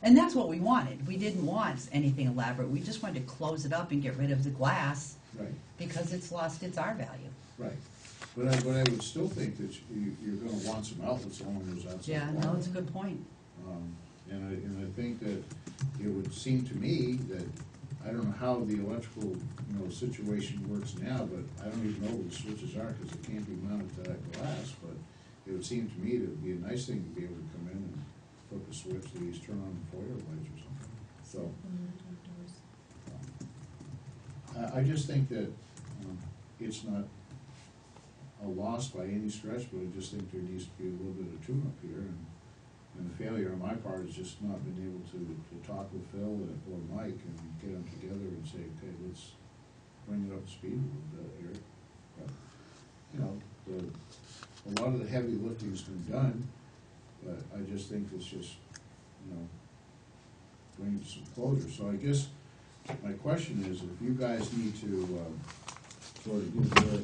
And that's what we wanted. We didn't want anything elaborate. We just wanted to close it up and get rid of the glass, right, because it's lost its R value. right. But I would still think that you're gonna want some outlets along those outside Yeah, walls. no, it's a good point. And I think that it would seem to me that I don't know how the electrical, situation works now, but I don't even know where the switches are, because it can't be mounted to that glass, but it would seem to me that it would be a nice thing to be able to come in and flip a switch that he's turn on the foyer lights or something, so. I just think that, it's not a loss by any stretch, but I just think there needs to be a little bit of tune-up here, and the failure on my part is just not being able to talk with Phil or Mike and get them together and say, okay, let's bring it up to speed a little bit here. But, a lot of the heavy lifting's been done, but I just think it's just, bring it to some closure. So I guess my question is, if you guys need to sort of give your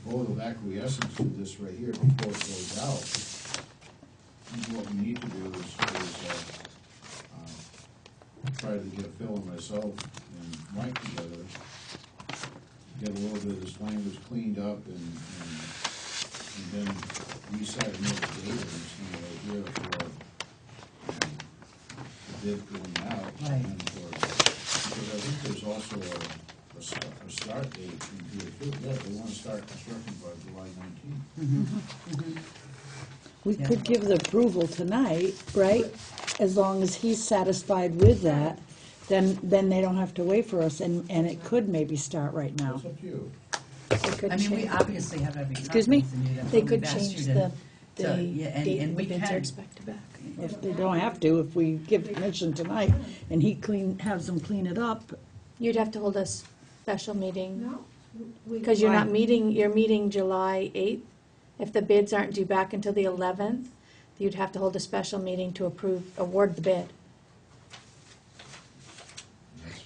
vote of acquiescence to this right here before it goes out, what we need to do is try to get Phil and myself and Mike together, get a little bit of this language cleaned up, and then reset another date and some idea for the bid going out. Right. And because I think there's also a start date in here too. Yeah, they want to start construction by July 19th. We Yeah. could give the approval tonight, right? As long as he's satisfied with that, then they don't have to wait for us, and it could maybe start right now. It's up to you. They could I mean, we change- obviously have every Excuse me? confidence in you. That's They what could we've asked change you the to- so, yeah, date and the we bids are can. expected back. If they don't have to, if we give permission tonight, and he has them clean it up. You'd have to hold a special meeting, No? because you're not Why? meeting, you're meeting July 8th. If the bids aren't due back until the 11th, you'd have to hold a special meeting to award the bid,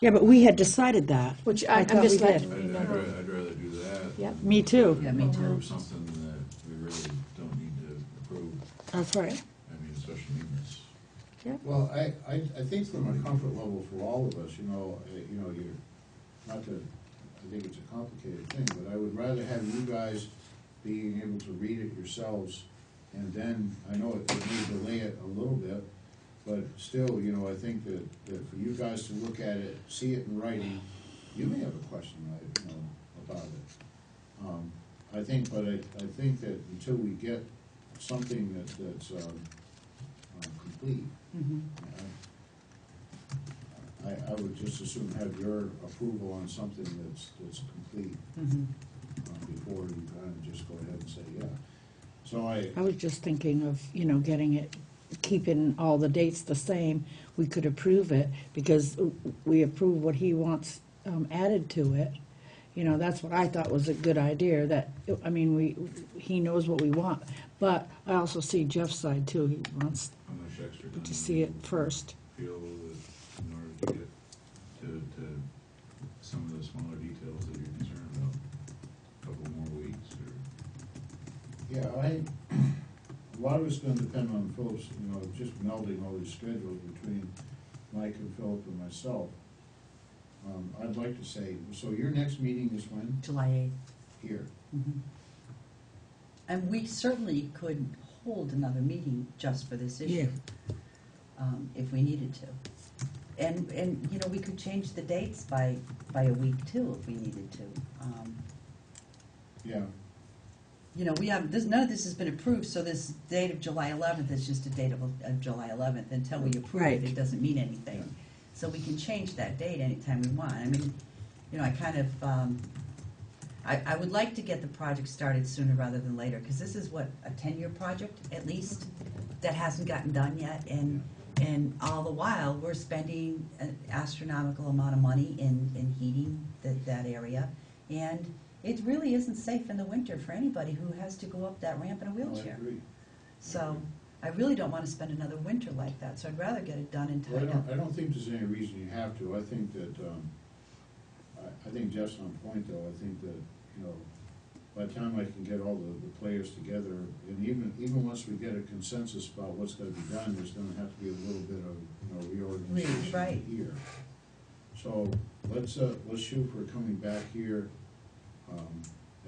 Yeah, but we had decided that. which I I'm thought just we did. letting I'd, you I'd know. ra- I'd rather do that. Yep. than Me too. Yeah, me too. Approve something that we really don't need to approve, That's right. I mean, especially units. Well, I think from a comfort level for all of us, you're, not to, I think it's a complicated thing, but I would rather have you guys being able to read it yourselves, and then, I know it may delay it a little bit, but still, I think that for you guys to look at it, see it in writing, you may have a question, about it. I think that until we get something that's complete, Mhm. I would just as soon have your approval on something that's complete, Mhm. before you kind of just go ahead and say, yeah. So I was just thinking of, getting it, keeping all the dates the same. We could approve it, because we approve what he wants added to it. That's what I thought was a good idea, that, he knows what we want. But I also see Jeff's side too. He wants How much extra time? to see it first. Feel that in order to get to some of the smaller details that you're concerned about, a couple more weeks, or? yeah, a lot of it's gonna depend on Philip's, just melding all these schedules between Mike and Philip and myself. I'd like to say, so your next meeting is when? July 8th. Here. Mhm. And we certainly could hold another meeting just for this issue, if we needed to. And we could change the dates by a week too, if we needed to. Yeah. We have, none of this has been approved, so this date of July 11th is just a date of July 11th. Until we approve Right. it, it doesn't mean anything. So we can change that date anytime we want. I kind of, I would like to get the project started sooner rather than later, because this is a 10-year project at least, that hasn't gotten done yet, and all the while, we're spending an astronomical amount of money in heating that area, and it really isn't safe in the winter for anybody who has to go up that ramp in a I wheelchair. agree. So, I really don't want to spend another winter like that, so I'd rather get it done in Well, time. I don't think there's any reason you have to. I think that, I think Jeff's on point, though. I think that, by the time I can get all the players together, and even once we get a consensus about what's gonna be done, there's gonna have to be a little bit of, reorganization Right. here. So, let's shoot for coming back here,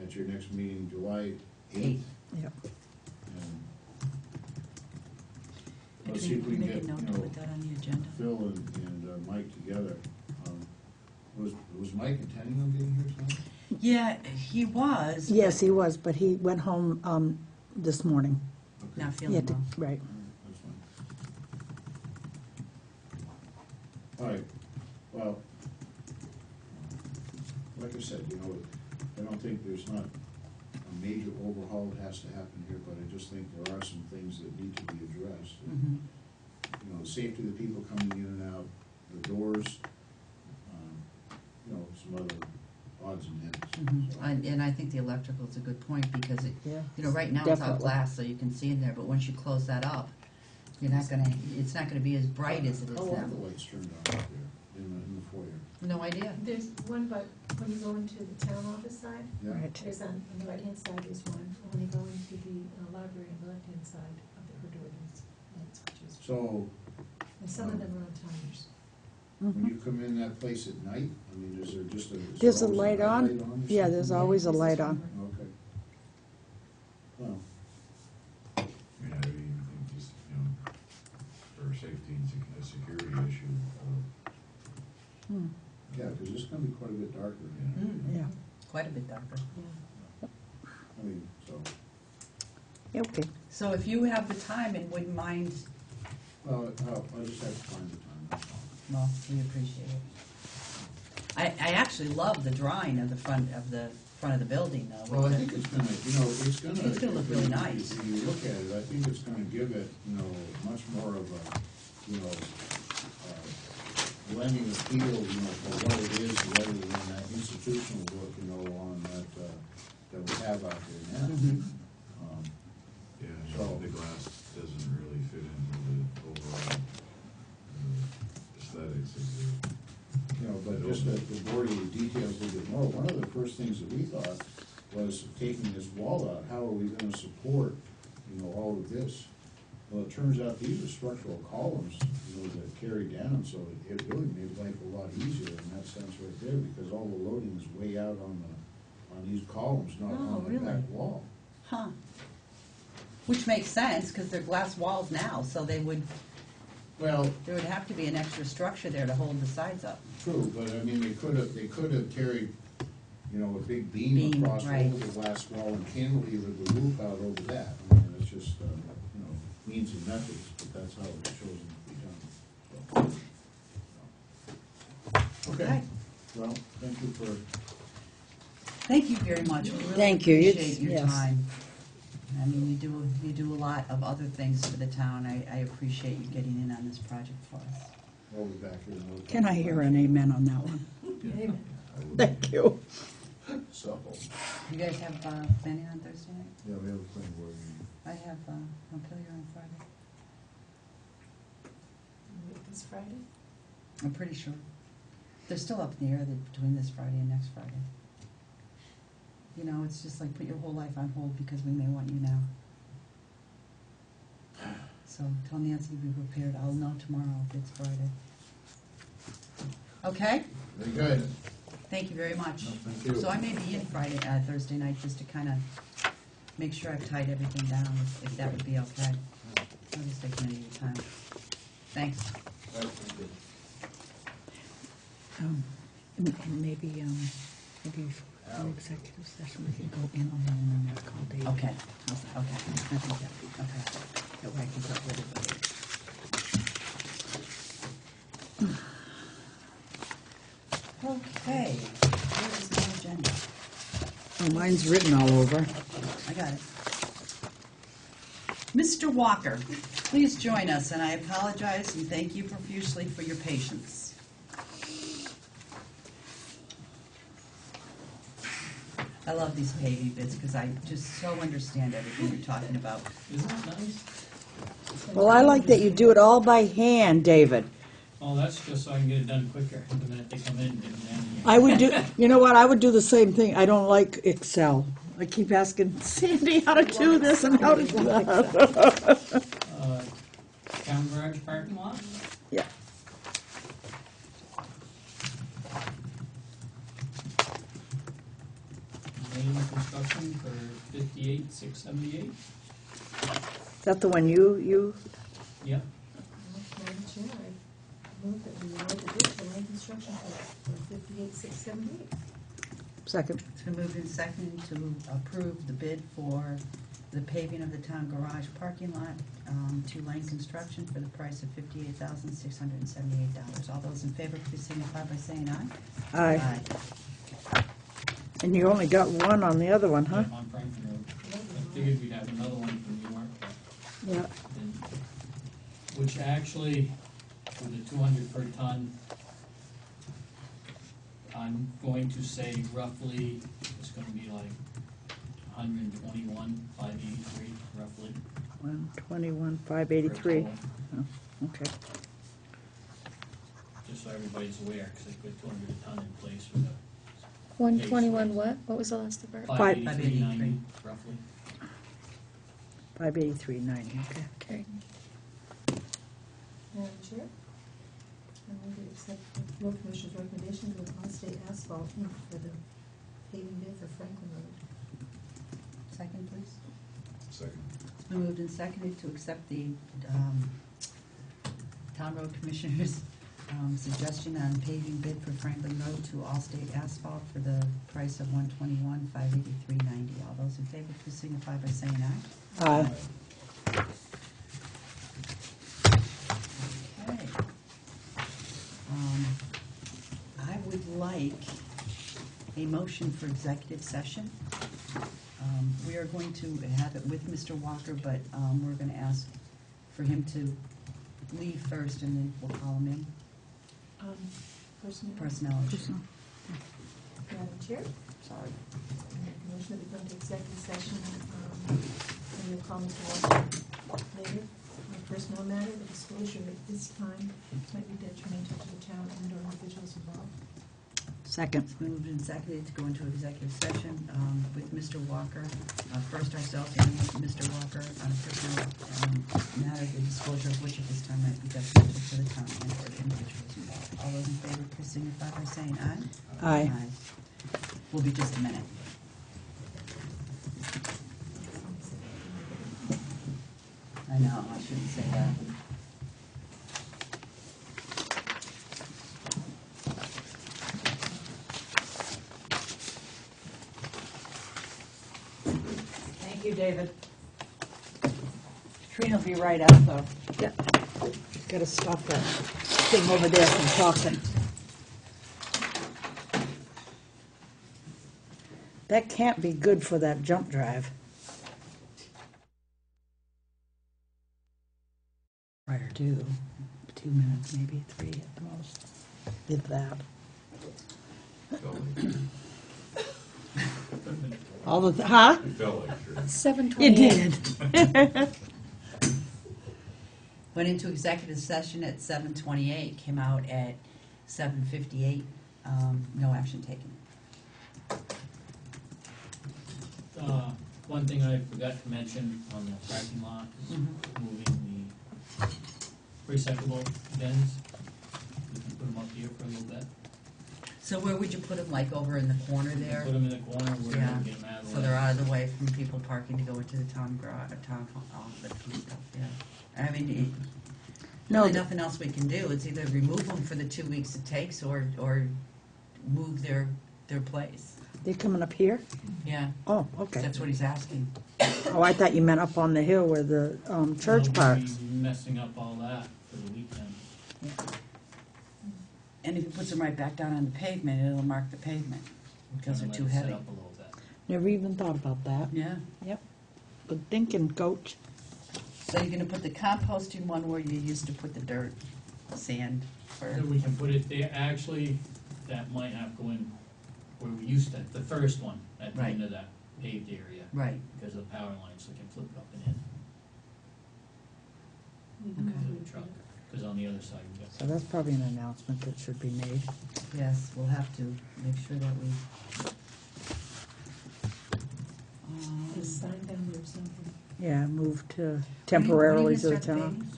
at your next meeting, July 8th. Eighth. Yep. And let's Can see if we you can make get, a note you to know, put that on the agenda? Phil and Mike together. Was Mike intending on being here tonight? Yeah, he was. Yes, he was, but he went home this morning. Okay. Not He feeling had to, well. right. That's fine. All right, well, like I said, you know, I don't think there's not a major overhaul that has to happen here, but I just think there are some things that need to be addressed. Mhm. You know, the safety of the people coming in and out, the doors, you know, some other odds and ends. Mhm. So- And I think the electrical's a good point, because it, Yeah. you know, right now it's all Definitely. glass, so you can see in there, but once you close that up, you're not gonna, it's not gonna be as bright as it is How now. are the lights turned on up there in the foyer? No idea. There's one, but when you go into the town office side, Yeah? Right. there's on the right-hand side, there's one. And when you go into the library on the left-hand side of the door, there's light switches. So, And some of them are on timers. when you come in that place at night, I mean, is there just a? is there There's a always light night on? light or Yeah, there's something? always a This is light from on. her. Okay. Well, I mean, I even think just, you know, for safety and a security issue, Hmm. yeah, because it's gonna be quite a bit darker, Mm, Yeah, Quite a bit darker. I mean, so, Yeah, okay. So if you have the time and wouldn't mind, well, I'll just have to find the time, that's all. well, we appreciate it. I actually love the drawing of the front of the building, though. Well, I with think it's gonna, you know, it's gonna. It's gonna look really nice. If you look at it, I think it's gonna give it, you know, much more of a, you know, blending of feel, you know, for what it is, rather than that institutional look, you know, on that, that we have out there now. Mhm. yeah, So- the glass doesn't really fit in with the overall aesthetics of the. You know, but just the body details a little bit more. One of the first things that we thought was taking this wall out, how are we gonna support, you know, all of this? Well, it turns out these are structural columns, you know, that carry down, so it really made life a lot easier in that sense right there, because all the loading is way out on these columns, not Oh, on the really? back wall. Huh. Which makes sense, because they're glass walls now, so there would Well, have to be an extra structure there to hold the sides up. true, but I mean, they could have carried, you know, a big beam Beam, across right. over the glass wall and cantilevered the roof out over that. I mean, it's just, you know, means and methods, but that's how it's chosen to be done. So. Okay, well, thank you for, Thank you very much. We really Thank you. It's- appreciate your yes. time. I mean, you do a lot of other things for the town. I appreciate you getting in on this project for us. we'll be back here. in a little Can I hear an amen on that one? Amen. I would- Thank you. So, You guys have planning on Thursday night? yeah, we have a planning board meeting. I have Montpelier on Friday. This Friday? I'm pretty sure. They're still up in the air between this Friday and next Friday. You know, it's just like put your whole life on hold because we may want you now. So tell Nancy to be prepared. I'll know tomorrow if it's Friday. Okay? Very good. Thank you very much. No, thank you. So I may be in Thursday night, just to kind of make sure I've tied everything down, if that would be okay. I'll just take a minute of your time. Thanks. All right, thank you. And maybe for executive session, we can go in on and then call Dave. Okay. How's that? Okay. I think that'd be Okay. that way I can tell everybody. Okay. Where is my agenda? Oh, mine's written all over. I got it. Mr. Walker, please join us, and I apologize and thank you profusely for your patience. I love these paving bits because I just so understand everything you're talking about. Isn't it nice? Well, I like that you do it all by hand, David. Oh, that's just so I can get it done quicker, the minute they come in and then. I would do, you know what, I would do the same thing. I don't like Excel. I keep asking Sandy how to do this and how to do that. Town garage parking lot? Yeah. Main construction for 58,678. Is that the one you, Yep. move that we award the bid to Lane Construction for 58,678. Second. It's been moved and seconded to approve the bid for the paving of the town garage parking lot to Lane Construction for the price of $58,678. All those in favor, please signify by saying aye. Aye. And you only got one on the other one, huh? Yeah, on Franklin Road. I figured we'd have another one from New York, but Yeah. didn't. Which actually, with the 200 per ton, I'm going to say roughly, it's gonna be like 121,583, roughly. 121,583. per total. Okay. Just so everybody's aware, because I put 200 a ton in place for the 121 what? What was the last part? 583.90, roughly. 583.90, okay. Okay. Madam Chair, I move to accept the road commissioner's recommendation to Allstate Asphalt Inc. for the paving bid for Franklin Road. Second, please. Second. It's been moved and seconded to accept the town road commissioner's suggestion on paving bid for Franklin Road to Allstate Asphalt for the price of $121,583.90. All those in favor, please signify by saying aye. Aye. Okay. I would like a motion for executive session. We are going to have it with Mr. Walker, but we're going to ask for him to leave first, and then we'll call him in. Personnel issue. Madam Chair, Sorry. I make a motion that we go into executive session, and we'll call Mr. Walker later. On a personnel matter, the disclosure at this time might be detrimental to the town and or individuals involved. Second. It's been moved and seconded to go into executive session with Mr. Walker. First ourselves and then Mr. Walker on a personnel matter, the disclosure of which at this time might be detrimental to the town and or individuals involved. All those in favor, please signify by saying aye. Aye. Will be just a minute. I know, I shouldn't say that. Thank you, David. Katrina will be right out, though. Yeah. Gotta stop that thing over there from talking. That can't be good for that jump drive. Prior to 2 minutes, maybe 3 at the most, if that. Felt like, All the, huh? it felt like sure. 7:28. It did. Went into executive session at 7:28, came out at 7:58, no action taken. One thing I forgot to mention on the parking lot is moving the recyclable bins. We can put them up here for a little bit. So where would you put them, like over in the corner there? Put them in the corner where Yeah. we get them out of the So way. they're out of the way from people parking to go into the town garage, town office and stuff, yeah. I mean, No, really nothing else we can do, it's either remove them for the 2 weeks it takes, or move their place. They coming up here? Yeah, Oh, okay. that's what he's asking. Oh, I thought you meant up on the hill where the church We'll parks. be messing up all that for the weekend. And if he puts them right back down on the pavement, it'll mark the pavement, because they're Kinda too let it sit heavy. up a little bit. Never even thought about that. Yeah, Good thinking, coach. so you're gonna put the composting one where you used to put the dirt, sand, or, So we can put it there, actually, that might have to go in where we used to, the first one, at the Right. end of that paved area, right, because of the power lines, so we can flip it up and in Okay. to the truck, because on the other side, we got. So that's probably an announcement that should be made. yes, we'll have to make sure that we. Put a sign down there or something. Yeah, move to When are you temporarily to gonna the start town. paving?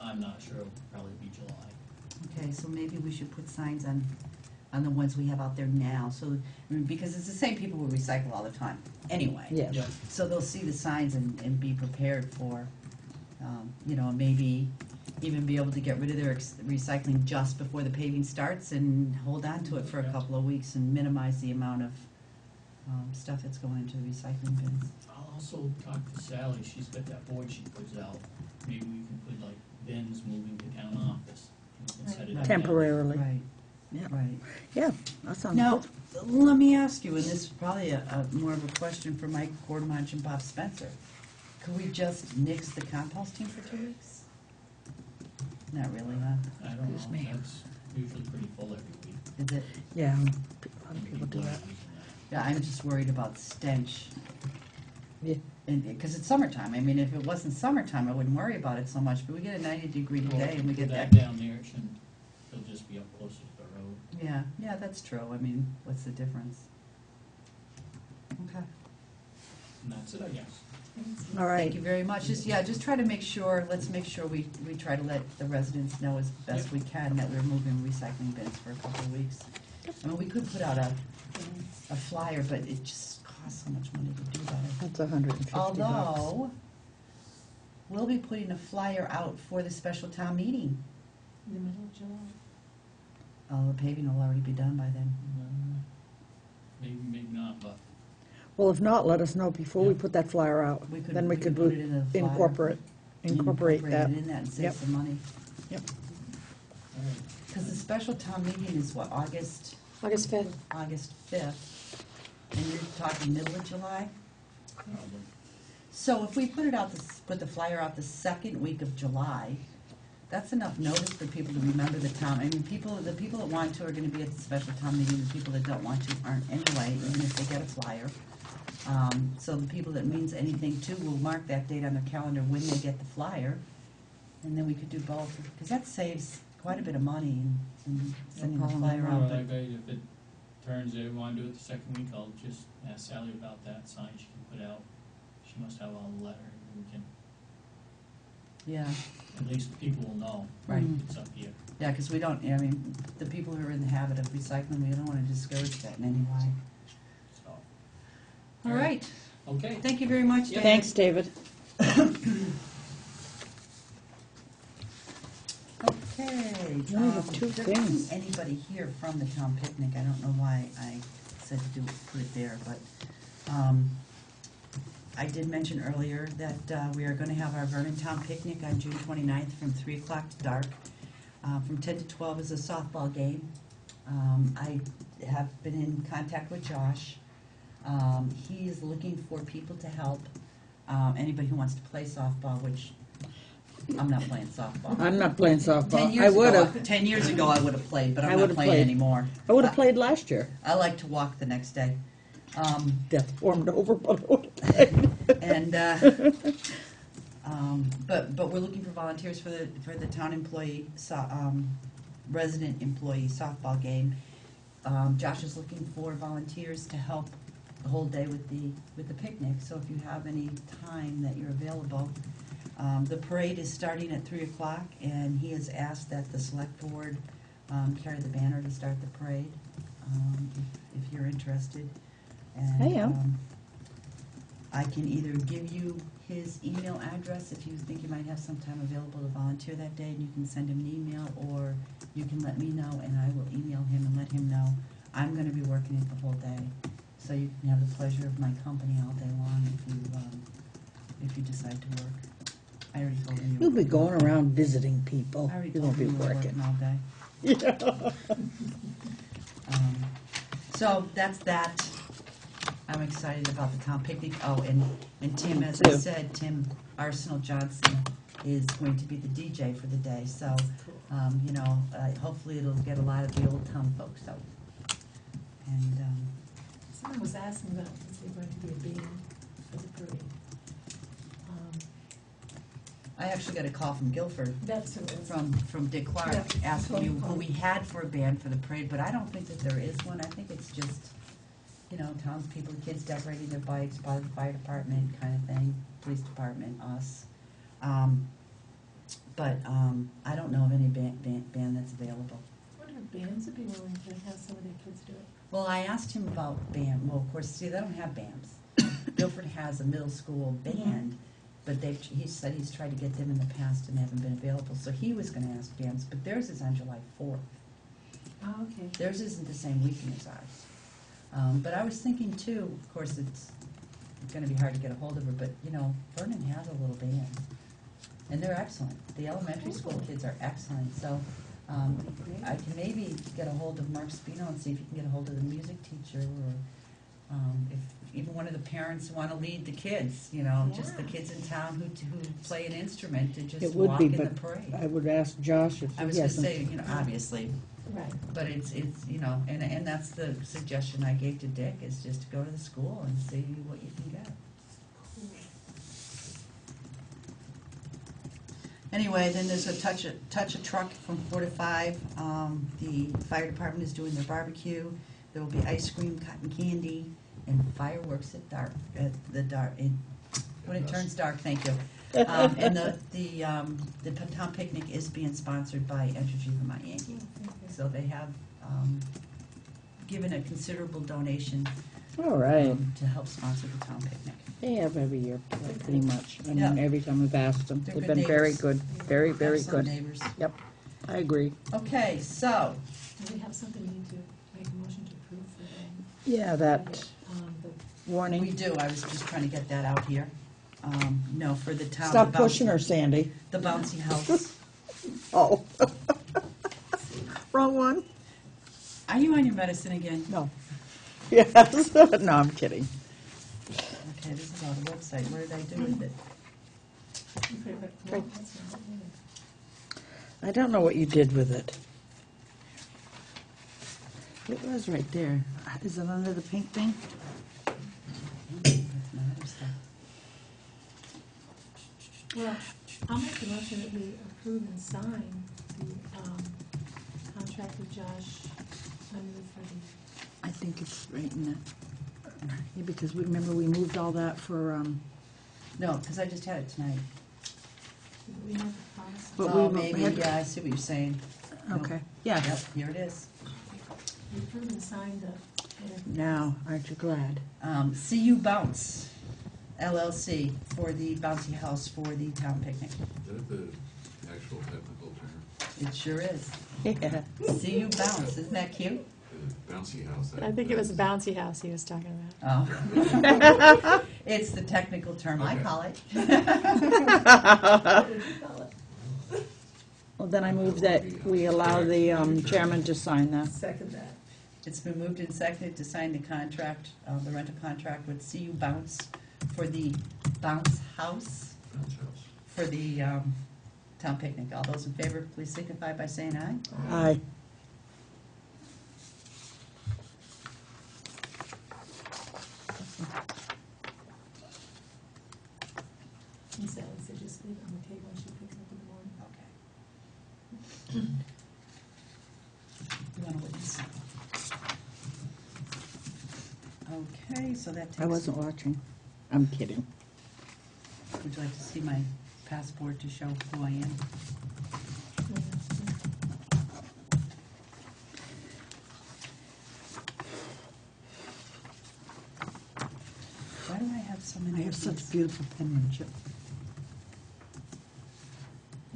I'm not sure, it'll probably be July. Okay, so maybe we should put signs on the ones we have out there now, so, I mean, because it's the same people who recycle all the time, anyway. Yes. Yeah. So they'll see the signs and be prepared for, you know, maybe even be able to get rid of their recycling just before the paving starts and hold on to it for a couple of weeks and minimize the amount of stuff that's going into the recycling bins. I'll also talk to Sally, she's got that board she puts out, maybe we can put like bins moving to town office. We can set it up Temporarily. Right, Yeah. right. Yeah, that sounds Now, good. let me ask you, and this is probably a more of a question for Mike Gordemont and Bob Spencer. Could we just nix the composting for 2 weeks? Not really, huh? I don't Excuse know, me. that's usually pretty full every week. Is it? Yeah, a lot of people do that. Yeah, I'm just worried about stench. Yeah. And, because it's summertime. I mean, if it wasn't summertime, I wouldn't worry about it so much, but we get a 90-degree day and we get that. Down there, it shouldn't, it'll just be up closer to the road. Yeah, yeah, that's true. I mean, what's the difference? Okay. And that's it, I guess. All right. Thank you very much. Just try to make sure, let's make sure we try to let the residents know as best we can that we're moving recycling bins for a couple of weeks. I mean, we could put out a flyer, but it just costs so much money to do that. That's $150. Although, we'll be putting a flyer out for the special town meeting. In the middle of July. Oh, the paving will already be done by then. Maybe, maybe not, but Well, if not, let us know before we Yeah. put that flyer out. We could- Then we we could could put it in a flyer. incorporate that. it in that and save Yep. some money. Yep. all right. Because the special town meeting is what, August 5th. August 5th? And you're talking middle of July? Probably. So if we put it out, put the flyer out the second week of July, that's enough notice for people to remember the town. I mean, the people that want to are gonna be at the special town meeting, the people that don't want to aren't anyway, even if they get a flyer. So the people that means anything to will mark that date on their calendar when they get the flyer, and then we could do both, because that saves quite a bit of money in sending the flyer out. Well, But like, if it turns they want to do it the second week, I'll just ask Sally about that sign she can put out. She must have all the letter, and we can, yeah, at least people will know. Right. It's up here, yeah, because we don't, I mean, the people who are in the habit of recycling, we don't want to discourage that in any way. so. All right, Okay. thank you very much, Yeah. David. Thanks, David. Okay. You only have two there isn't things. anybody here from the town picnic. I don't know why I said to put it there, but I did mention earlier that we are going to have our Vernon Town picnic on June 29th from 3 o'clock to dark. From 10 to 12 is a softball game. I have been in contact with Josh. He is looking for people to help, anybody who wants to play softball, which I'm not playing softball. I'm not playing 10 softball. years I would ago, have. 10 years ago I would have played, but I I'm not would've playing played. anymore. I would have played last year. I like to walk the next day. Death formed over, but I would have played. And, but we're looking for volunteers for the town employee, resident employee softball game. Josh is looking for volunteers to help the whole day with the picnic, so if you have any time that you're available. The parade is starting at 3 o'clock, and he has asked that the select board carry the banner to start the parade, if you're interested. And, I am. I can either give you his email address if you think you might have some time available to volunteer that day, and you can send him an email, or you can let me know, and I will email him and let him know. I'm gonna be working it the whole day, so you can have the pleasure of my company all day long if you decide to work. I already told him you You'll were be working. going around visiting people. I already You told won't be him you were working. all day. Yeah. So that's that. I'm excited about the town picnic. Oh, and Tim, as I too. said, Tim Arsenal Johnson is going to be the DJ for the day. So, hopefully it'll get a lot of the old town folks out. And, Someone was asking about, is there going to be a band for the parade? I actually got a call from Guilford, That's who it was. from Dick Clark, Yeah, asking me phone call. who we had for a band for the parade, but I don't think that there is one. I think it's just, townspeople, kids decorating their bikes, by the fire department kind of thing, police department, us. But I don't know of any band that's available. What are bands would be willing to have some of their kids do it? Well, I asked him about band. Well, of course, see, they don't have bands. Guilford has a middle school band, but he said he's tried to get them in the past and they haven't been available, so he was gonna ask bands, but theirs is on July 4th. Oh, okay. Theirs isn't the same weekend as ours. But I was thinking too, of course, it's gonna be hard to get a hold of her, but, you know, Vernon has a little band. And they're excellent. The elementary school kids are excellent, so, I can maybe get a hold of Mark Spino and see if he can get a hold of the music teacher, or, if even one of the parents wanna lead the kids, you know, just the Yeah. kids in town who play an instrument to just It would walk be, in the but parade. I would ask Josh if I was he gonna hasn't. say, you know, obviously, Right. but it's, you know, and that's the suggestion I gave to Dick, is just to go to the school and see what you can get. Anyway, then there's a touch a truck from 4 to 5. The fire department is doing their barbecue. There will be ice cream, cotton candy, and fireworks at dark, when it turns dark, thank you. And the town picnic is being sponsored by Entergy Vermont Yankee. So they have given a considerable donation All right. to help sponsor the town picnic. They have every year, pretty much. I Yeah. mean, every time I've asked them. They're They've good been very neighbors. good, very, very Excellent good. neighbors. Yep, I agree. Okay, so, Do we have something we need to make a motion to approve for them? Yeah, that The we warning. do, I was just trying to get that out here. No, for the town. Stop the pushing her, bouncy- Sandy. The bouncy house. Oh. Wrong one? Are you on your medicine again? No. Yes, no, I'm kidding. Okay, this is on the website, what did I do with it? You put it right- no, Right. that's not it. I don't know what you did with it. It was right there. Is it under the pink thing? That's my other stuff. Well, I'll make the motion that we approve and sign the contract with Josh Underwood for the, I think it's right in that. Yeah, because remember we moved all that for, No, because I just had it tonight. we have the policy. But Oh, we maybe, had- yeah, I see what you're saying. okay, yeah. Yep, here it is. We approve and sign the. Now, aren't you glad? CU Bounce LLC for the bouncy house for the town picnic. Is that the actual technical term? It sure is. Yeah. CU Bounce, isn't that cute? The bouncy house? I think it was a bouncy house he was talking about. Oh. It's the technical term, I Okay. call it. What would you call it? Well, then I move that we allow the chairman to sign that. Second that. It's been moved and seconded to sign the contract, the rental contract with CU Bounce for the bounce house Bounce house. for the town picnic. All those in favor, please signify by saying aye. Aye. And Sally said just leave it on the table and she'll pick it up in the morning. Okay. You want to witness? Okay, so that takes. I wasn't watching. I'm kidding. Would you like to see my passport to show who I am? Why do I have so many I of have such these? beautiful penmanship.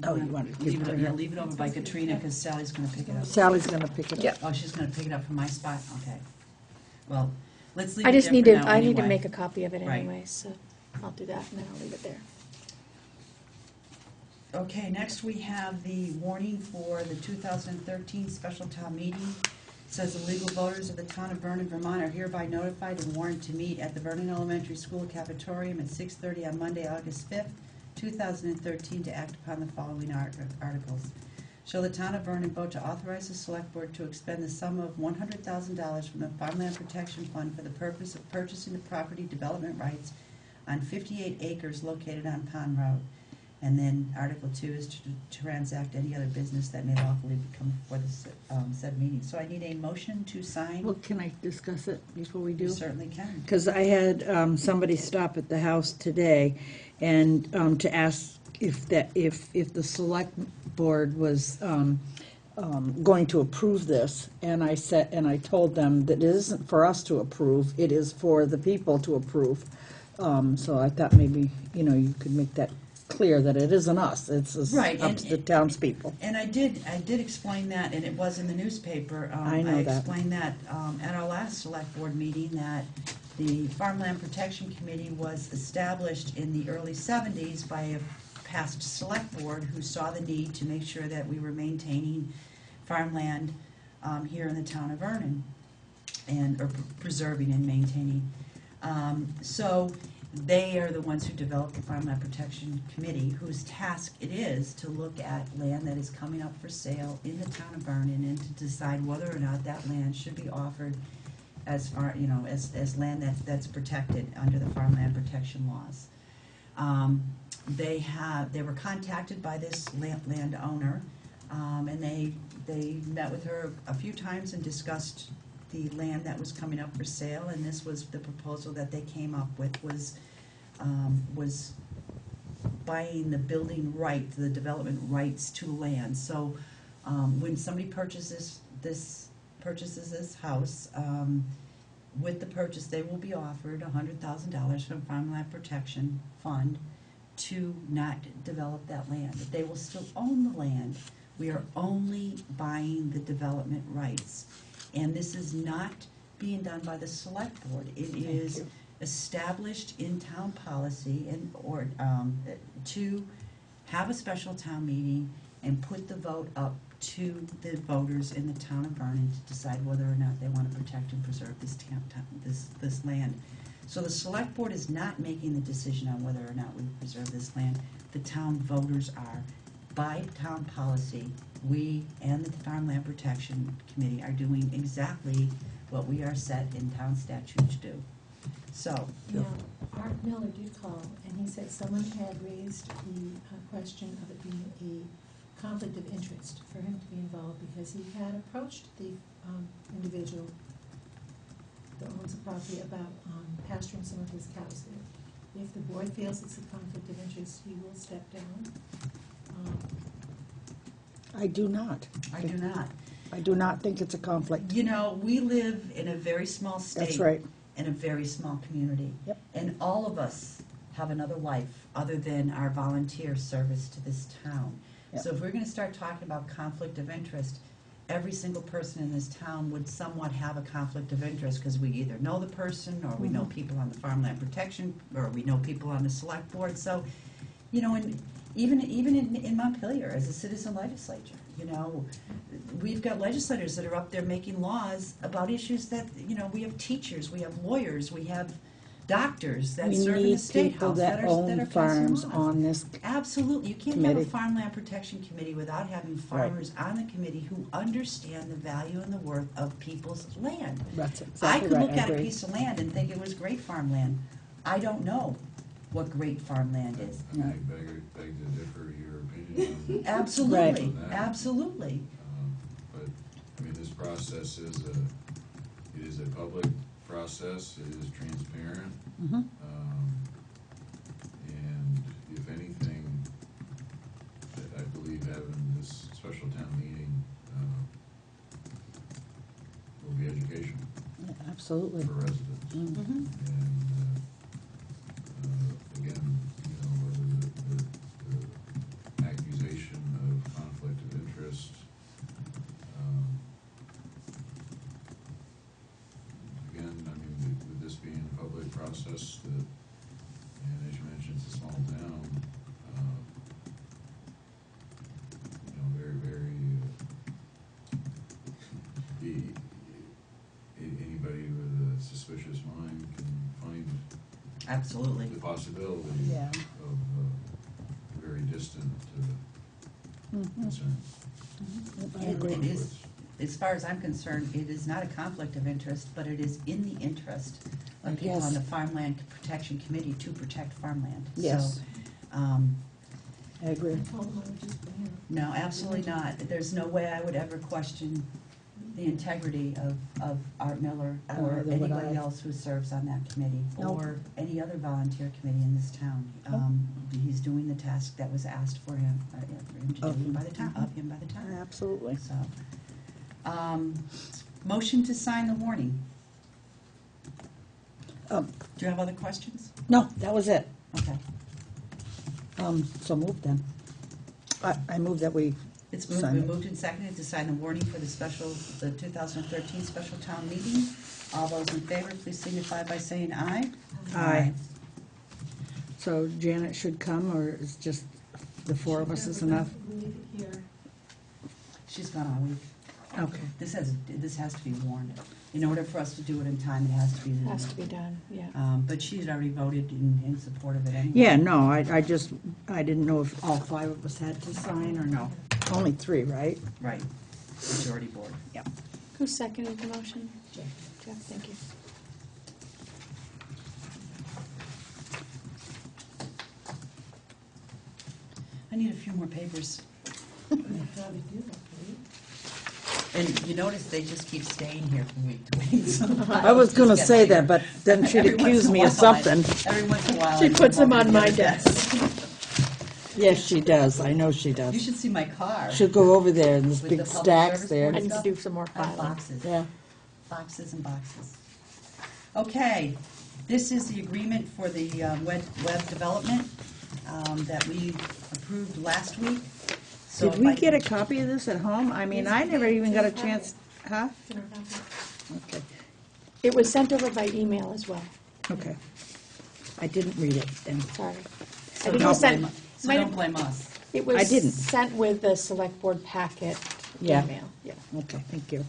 Oh, you want to give Leave it it, to yeah, her? leave it over by Katrina, because Sally's gonna pick it up. Sally's gonna pick it up. Oh, she's gonna pick it up from my spot, okay. Well, let's leave I it just there need for to, now I need to anyway. make a copy of it Right. anyway, so I'll do that and then I'll leave it there. Okay, next we have the warning for the 2013 special town meeting. It says the legal voters of the town of Vernon, Vermont are hereby notified and warned to meet at the Vernon Elementary School cafetorium at 6:30 on Monday, August 5th, 2013, to act upon the following articles. Shall the town of Vernon vote to authorize the select board to expend the sum of $100,000 from the Farmland Protection Fund for the purpose of purchasing the property development rights on 58 acres located on Pond Road? And then Article 2 is to transact any other business that may lawfully become before the said meeting. So I need a motion to sign. Well, can I discuss it before we You do? certainly can. Because I had somebody stop at the house today and to ask if the select board was going to approve this. And I told them that it isn't for us to approve, it is for the people to approve. So I thought maybe, you could make that clear that it isn't us, it's Right, up and- to the townspeople. And I did explain that, and it was in the newspaper. I know that. I explained that at our last select board meeting, that the Farmland Protection Committee was established in the early 70s by a past select board who saw the need to make sure that we were maintaining farmland here in the town of Vernon, or preserving and maintaining. So they are the ones who developed the Farmland Protection Committee, whose task it is to look at land that is coming up for sale in the town of Vernon and to decide whether or not that land should be offered as land that's protected under the farmland protection laws. They were contacted by this landowner, and they met with her a few times and discussed the land that was coming up for sale, and this was the proposal that they came up with, was buying the building right, the development rights to land. So when somebody purchases this house, with the purchase, they will be offered $100,000 from Farmland Protection Fund to not develop that land. They will still own the land. We are only buying the development rights. And this is not being done by the select board. It is established in town policy to have a special town meeting and put the vote up to the voters in the town of Vernon to decide whether or not they want to protect and preserve this land. So the select board is not making the decision on whether or not we preserve this land. The town voters are. By town policy, we and the Farmland Protection Committee are doing exactly what we are set in town statute to do. So, Now, Art Miller did call, and he said someone had raised the question of it being a conflict of interest for him to be involved, because he had approached the individual that owns the property about pasturing some of his cows there. If the board feels it's a conflict of interest, he will step down. I do not. I do not. I do not think it's a conflict. We live in a very small state. That's right. In a very small community. Yep. And all of us have another life other than our volunteer service to this town. Yep. So if we're gonna start talking about conflict of interest, every single person in this town would somewhat have a conflict of interest, because we either know the person, or we know people on the Farmland Protection, or we know people on the select board. So, and even in Montpelier, as a citizen legislature, we've got legislators that are up there making laws about issues that, we have teachers, we have lawyers, we have doctors that We serve in the need state people house that that are own passing farms laws. on this. Absolutely. You can't have a committee. farmland protection committee without having farmers on the committee who understand the value and the worth of people's land. That's I exactly could right. look at a agree. piece of land and think it was great farmland. I don't know what great farmland is. I beg to differ your opinion on it. Absolutely, Right. absolutely. But, this process is a public process, it is transparent. Mhm. And if anything, I believe having this special town meeting will be educational Yeah, absolutely. for residents. Mhm. Mhm. And, again, the accusation of conflict of interest, again, with this being a public process, and as you mentioned, it's a small town, very, very, anybody with a suspicious mind can find Absolutely. the possibility Yeah. of very distant Mhm. concerns. I It agree. is, as far as I'm concerned, it is not a conflict of interest, but it is in the interest of people Yes. on the Farmland Protection Committee to protect farmland. Yes. So, I agree. I told him I would just bring it up. no, absolutely not. There's no way I would ever question the integrity of Art Miller or Neither would anybody I. else who serves on that committee, Nope. or any other volunteer committee in this town. He's doing the task that was asked for him to Of do him. by the town, of him by the town. Absolutely. So, motion to sign the warning. Do you have other questions? No, that was it. Okay. So move then. I move that we It's sign been it. moved and seconded to sign the warning for the 2013 special town meeting. All those in favor, please signify by saying aye. Aye. So Janet should come, or is just the four of us is enough? Leave it here. She's gone all week. Okay. This has to be warned. In order for us to do it in time, it has to be warned. Has to be done, yeah. But she's already voted in support of it anyway. Yeah, no, I didn't know if all five of us had to sign or no. Only three, right? Right. Majority board. Yep. Who seconded the motion? Jeff. Jeff, thank you. I need a few more papers. You probably do that, right? And you notice they just keep staying here from week to week. So I was gonna just get say later. that, but then she'd Every once accuse in a me of while, something. Every once in a while. She I puts come them over on to my the other desk. Yes, she does. I know she You does. should see my car. She'll go over there and there's With big the public stacks service there. I board need to stuff. do some more I have filing. boxes. Yeah. Boxes and boxes. Okay, this is the agreement for the web development that we approved last week. So Did if we I get a can- copy of this at home? I mean, I never even got a chance, huh? It's in our packet. Okay, It was sent over by email as well, okay. I didn't read it then. sorry. So I think it don't was sent, blame- So might don't have- blame us. it was I didn't. sent with the select board packet Yeah. email, yeah. Okay, thank you.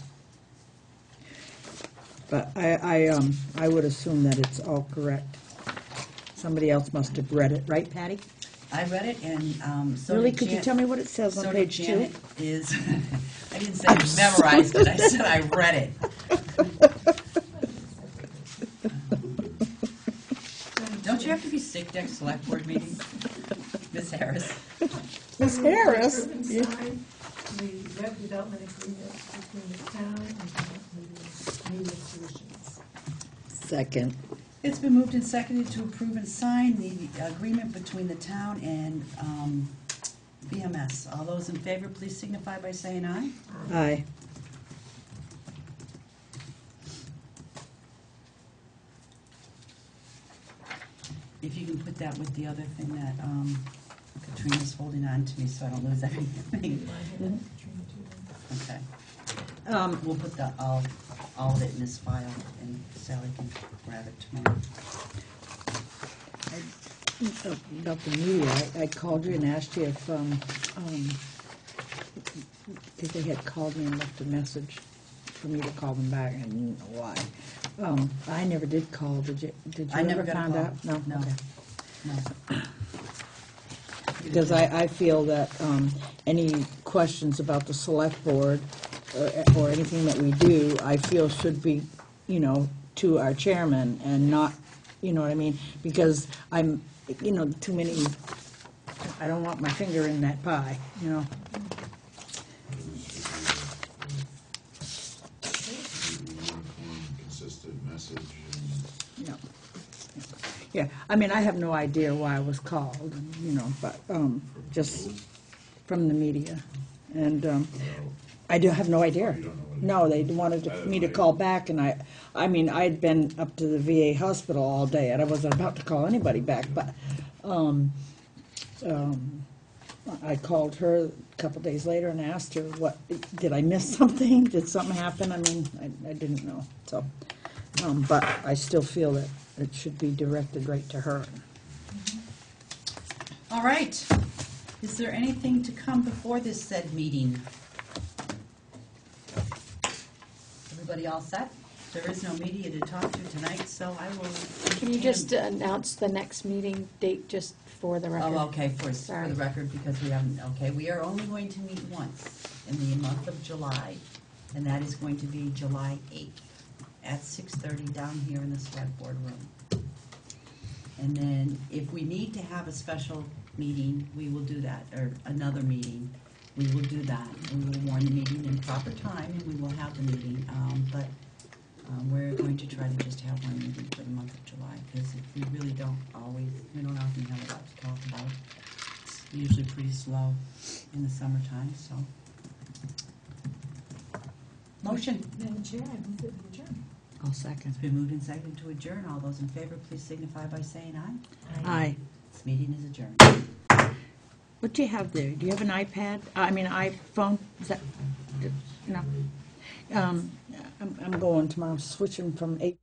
But I would assume that it's all correct. Somebody else must have read it, right, Patty? I read it and so Really, did could you Jan- tell me what it says on so did page 2? Janet is, I didn't say memorized it, I said I read it. Don't you have to be sick next select board meeting, Ms. Harris? Miss Harris? Approve and sign the web development agreement between the town and Media Solutions. Second. It's been moved and seconded to approve and sign the agreement between the town and BMS. All those in favor, please signify by saying aye. Aye. If you can put that with the other thing that Katrina's holding on to me so I don't lose anything. Okay. We'll put all of it in this file and Sally can grab it tomorrow. About the media, I called you and asked you if they had called me and left a message for me to call them back. I didn't know why. I never did call. Did you I never ever got a find call. out? No? No. Okay. No. Because I feel that any questions about the select board or anything that we do, I feel should be, to our chairman and not, you know what I mean? Because I'm, too many, I don't want my finger in that pie, Uniform, consistent message and Yeah. Yeah, I mean, I have no idea why I was called, but just from the media. And I do have no idea. You don't know what it No, they wanted me to call back, and I mean, I'd been up to the VA hospital all day, and I wasn't about to call anybody back, but I called her a couple days later and asked her, did I miss something? Did something happen? I mean, I didn't know, so. But I still feel that it should be directed right to her. All right. Is there anything to come before this said meeting? Everybody all set? There is no media to talk to tonight, so I will. Can you just announce the next meeting date just for the record? Oh, okay, for Sorry. the record, because we haven't, okay, we are only going to meet once in the month of July, and that is going to be July 8th at 6:30 down here in the select board room. And then if we need to have a special meeting, we will do that, or another meeting, we will do that. We will warn the meeting in proper time, and we will have the meeting, but we're going to try to just have one meeting for the month of July, because if we really don't often have a lot to talk about. It's usually pretty slow in the summertime, so. Motion. Madam Chair, I move that we adjourn. I'll second. It's been moved and seconded to adjourn. All those in favor, please signify by saying aye. Aye. This meeting is adjourned. What do you have there? Do you have an iPad? I mean, iPhone? Is that, no? I'm going tomorrow, switching from 8.